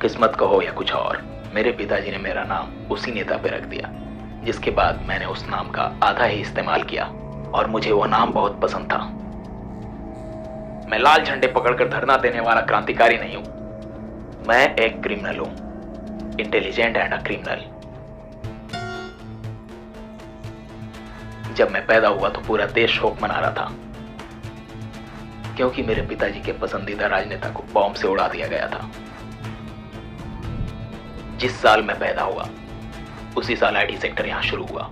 किस्मत कहो या कुछ और, मेरे पिताजी ने मेरा नाम उसी नेता पे रख दिया, जिसके बाद मैंने उस नाम का आधा ही इस्तेमाल किया और मुझे वो नाम बहुत पसंद था। मैं लाल झंडे पकड़कर धरना देने वाला क्रांतिकारी नहीं हूं। मैं एक क्रिमिनल हूं, इंटेलिजेंट एंड अ क्रिमिनल। जब मैं पैदा हुआ तो पूरा देश शोक मना रहा था, क्योंकि मेरे पिताजी के पसंदीदा राजनेता को बॉम्ब से उड़ा दिया गया था। जिस साल मैं पैदा हुआ उसी साल ID सेक्टर यहां शुरू हुआ।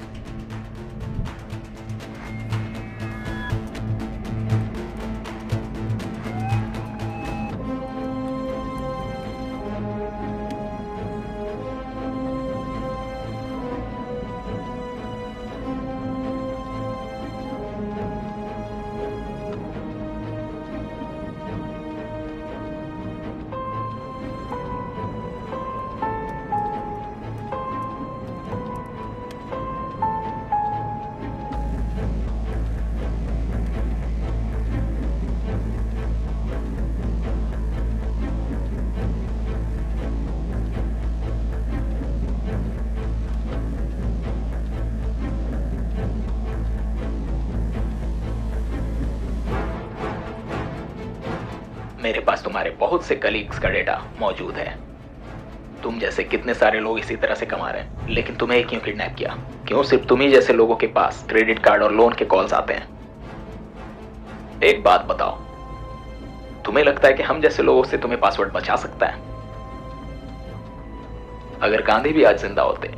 मेरे पास तुम्हारे बहुत से कलीग्स का डेटा मौजूद है। तुम जैसे कितने सारे लोग इसी तरह से कमा रहे हैं, लेकिन तुम्हें क्यों किडनैप किया? क्यों सिर्फ तुम ही जैसे लोगों के पास क्रेडिट कार्ड और लोन के कॉल्स आते हैं? एक बात बताओ, तुम्हें लगता है कि हम जैसे लोगों से तुम्हें पासवर्ड बचा सकता है? अगर गांधी भी आज जिंदा होते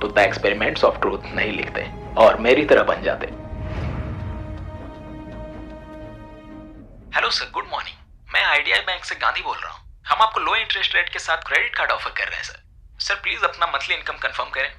तो द एक्सपेरिमेंट्स ऑफ ट्रूथ नहीं लिखते और मेरी तरह बन जाते। Hello sir, good morning. मैं आइडिया बैंक से गांधी बोल रहा हूँ। हम आपको लो इंटरेस्ट रेट के साथ क्रेडिट कार्ड ऑफर कर रहे हैं सर। सर प्लीज अपना मंथली इनकम कंफर्म करें।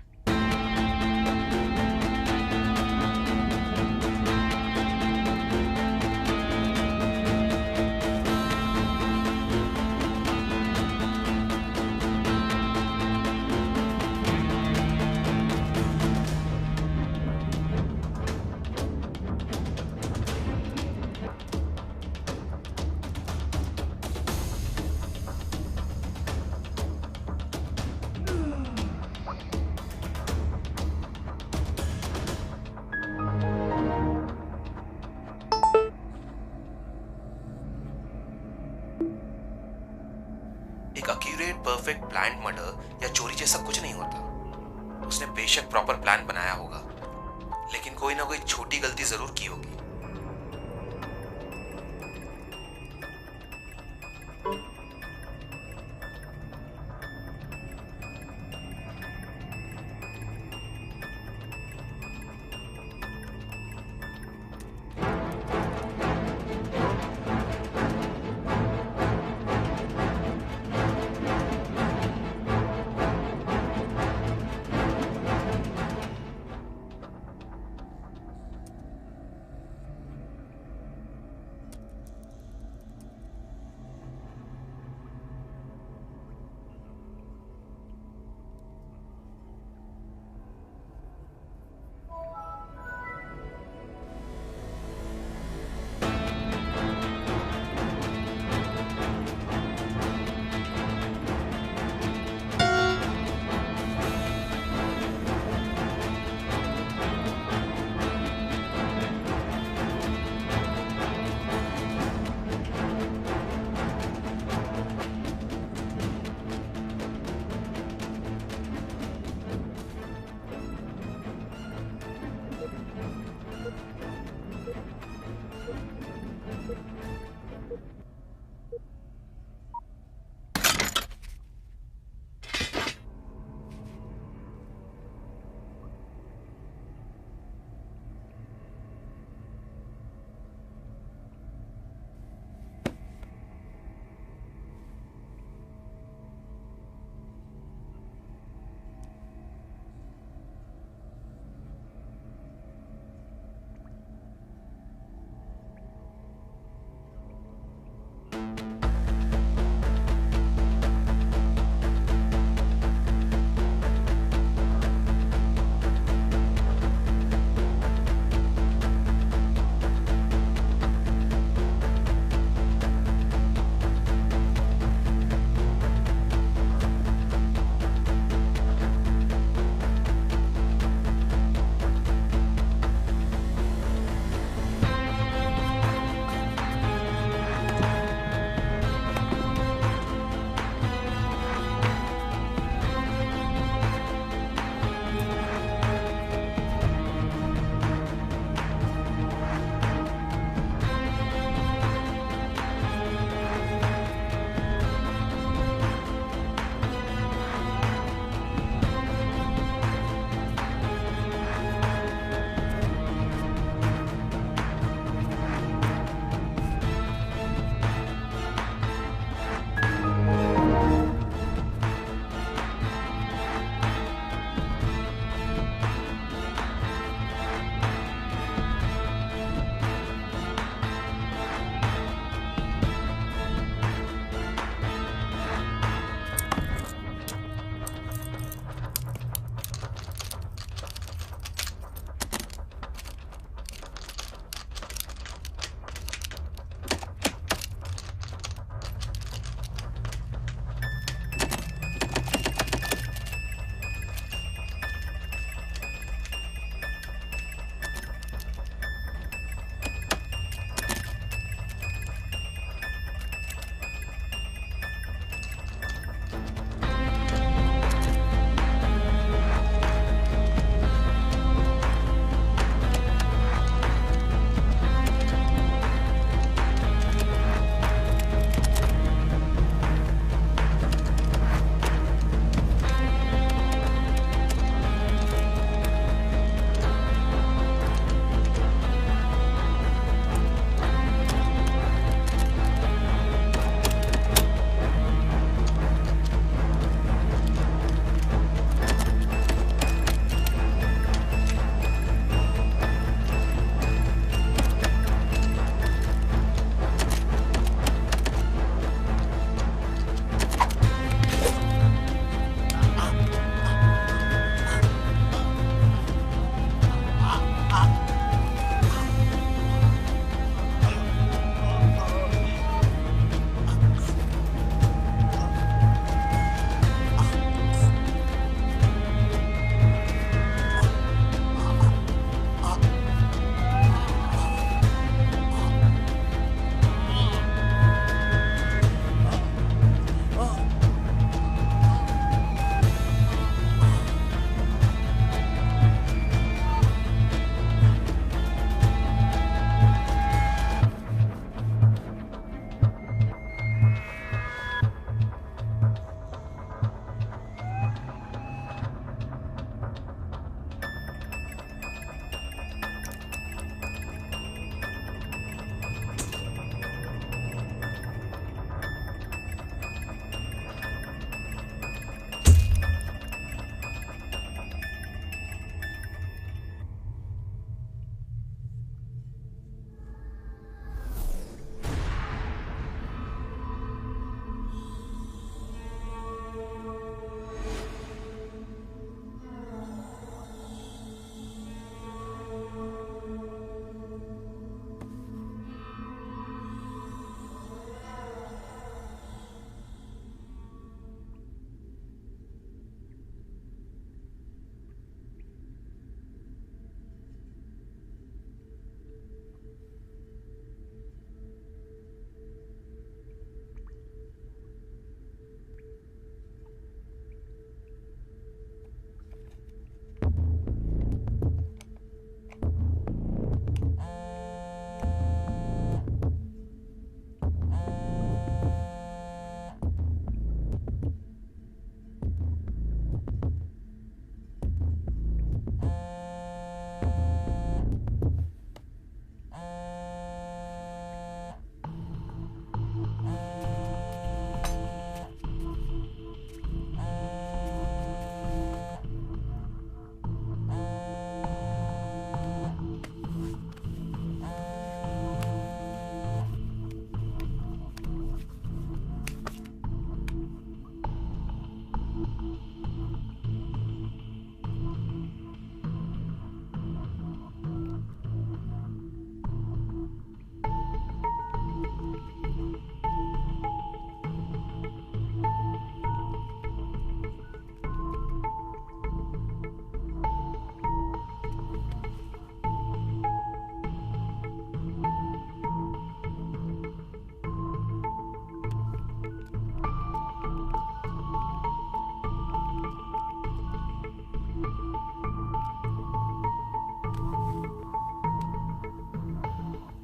एक एक्यूरेट परफेक्ट प्लान मर्डर या चोरी जैसा कुछ नहीं होता। उसने बेशक प्रॉपर प्लान बनाया होगा, लेकिन कोई ना कोई छोटी गलती जरूर की होगी।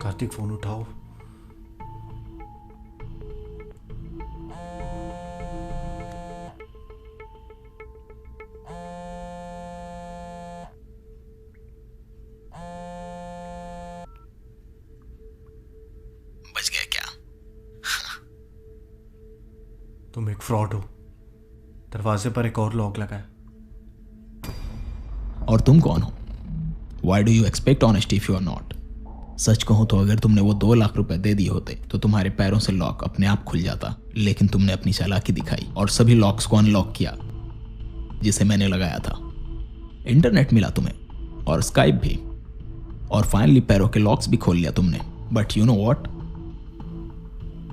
कार्तिक फोन उठाओ। बच गया क्या? तुम एक फ्रॉड हो। दरवाजे पर एक और लॉक लगा है। और तुम कौन हो? Why do you expect honesty if you are not? सच कहूं तो अगर तुमने वो 2 लाख रुपए दे दिए होते तो तुम्हारे पैरों से लॉक अपने आप खुल जाता, लेकिन तुमने अपनी चालाकी दिखाई और सभी लॉक्स को अनलॉक किया जिसे मैंने लगाया था। इंटरनेट मिला तुम्हें और स्काइप भी, और फाइनली पैरों के लॉक्स भी खोल लिया तुमने। बट यू नो व्हाट,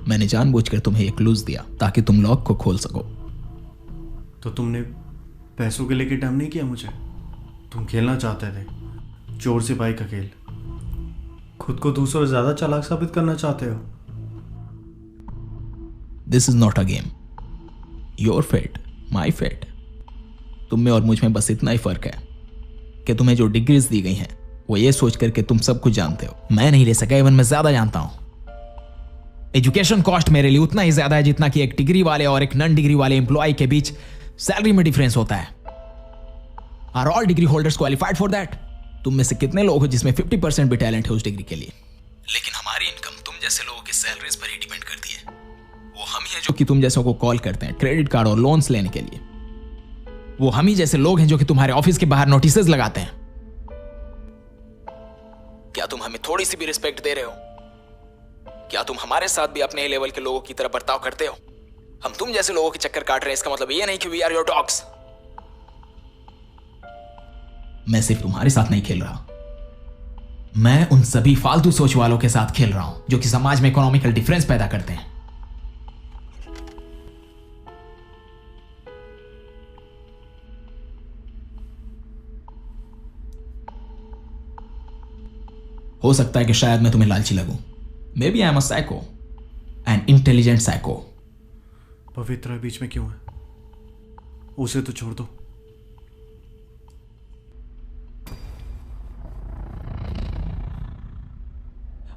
मैंने जानबूझकर तुम्हें एक क्लूज दिया ताकि तुम लॉक को खोल सको। तो तुमने पैसों के लेके डम नहीं किया मुझे। तुम खेलना चाहते थे चोर सिपाही का खेल। खुद को दूसरों से ज्यादा चालाक साबित करना चाहते हो। This is not a game. Your fate, my fate. तुम में और मुझ में बस इतना ही फर्क है कि तुम्हें जो डिग्रीज दी गई हैं वो ये सोच करके तुम सब कुछ जानते हो। मैं नहीं ले सका, इवन मैं ज्यादा जानता हूं। एजुकेशन कॉस्ट मेरे लिए उतना ही ज्यादा है जितना कि एक डिग्री वाले और एक नॉन डिग्री वाले एम्प्लॉय के बीच सैलरी में डिफरेंस होता है। Are all degree holders qualified for that? तुम में से कितने लोग हो जिसमें 50% भी टैलेंट है उस डिग्री के लिए? लेकिन हमारी इनकम तुम जैसे लोगों की सैलरीज पर ही डिपेंड करती है। वो हम ही है जो कि तुम जैसों को कॉल करते हैं क्रेडिट कार्ड और लोन्स लेने के लिए। वो हम ही जैसे लोग हैं जो कि तुम्हारे ऑफिस के बाहर नोटिसेस लगाते हैं। क्या तुम हमें थोड़ी सी भी रिस्पेक्ट दे रहे हो? क्या तुम हमारे साथ भी अपने लेवल के लोगों की तरह बर्ताव करते हो? हम तुम जैसे लोगों के चक्कर काट रहे हैं, इसका मतलब ये नहीं कि वी आर योर डॉग्स। मैं सिर्फ तुम्हारे साथ नहीं खेल रहा, मैं उन सभी फालतू सोच वालों के साथ खेल रहा हूं जो कि समाज में इकोनॉमिकल डिफरेंस पैदा करते हैं। हो सकता है कि शायद मैं तुम्हें लालची लगूं। Maybe I am a psycho, an intelligent psycho. पवित्र बीच में क्यों है? उसे तो छोड़ दो।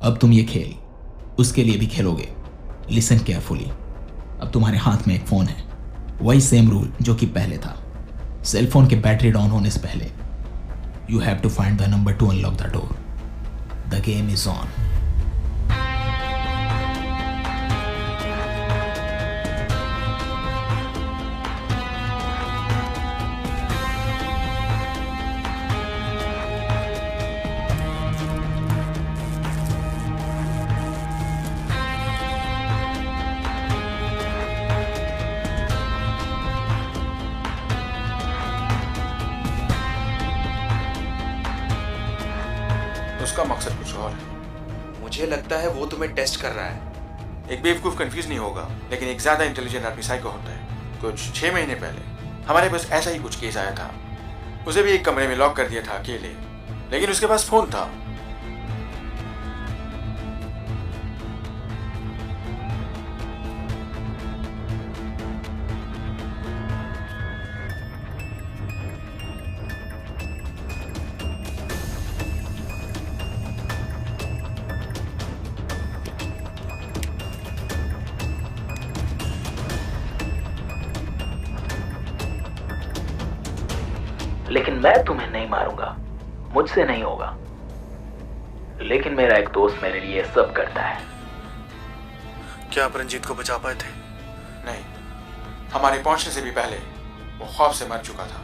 अब तुम ये खेल उसके लिए भी खेलोगे। Listen carefully. अब तुम्हारे हाथ में एक फोन है, वही सेम रूल जो कि पहले था। सेल फोन के बैटरी डाउन होने से पहले you have to find the number to unlock the door. The game is on. उसका मकसद कुछ और है। मुझे लगता है वो तुम्हें टेस्ट कर रहा है। एक बेवकूफ कंफ्यूज नहीं होगा, लेकिन एक ज्यादा इंटेलिजेंट आदमी साइको होता है। कुछ 6 महीने पहले हमारे पास ऐसा ही कुछ केस आया था। उसे भी एक कमरे में लॉक कर दिया था अकेले, लेकिन उसके पास फोन था। लेकिन मैं तुम्हें नहीं मारूंगा, मुझसे नहीं होगा। लेकिन मेरा एक दोस्त मेरे लिए सब करता है। क्या आप रंजीत को बचा पाए थे? नहीं, हमारे पहुंचने से भी पहले वो खौफ से मर चुका था।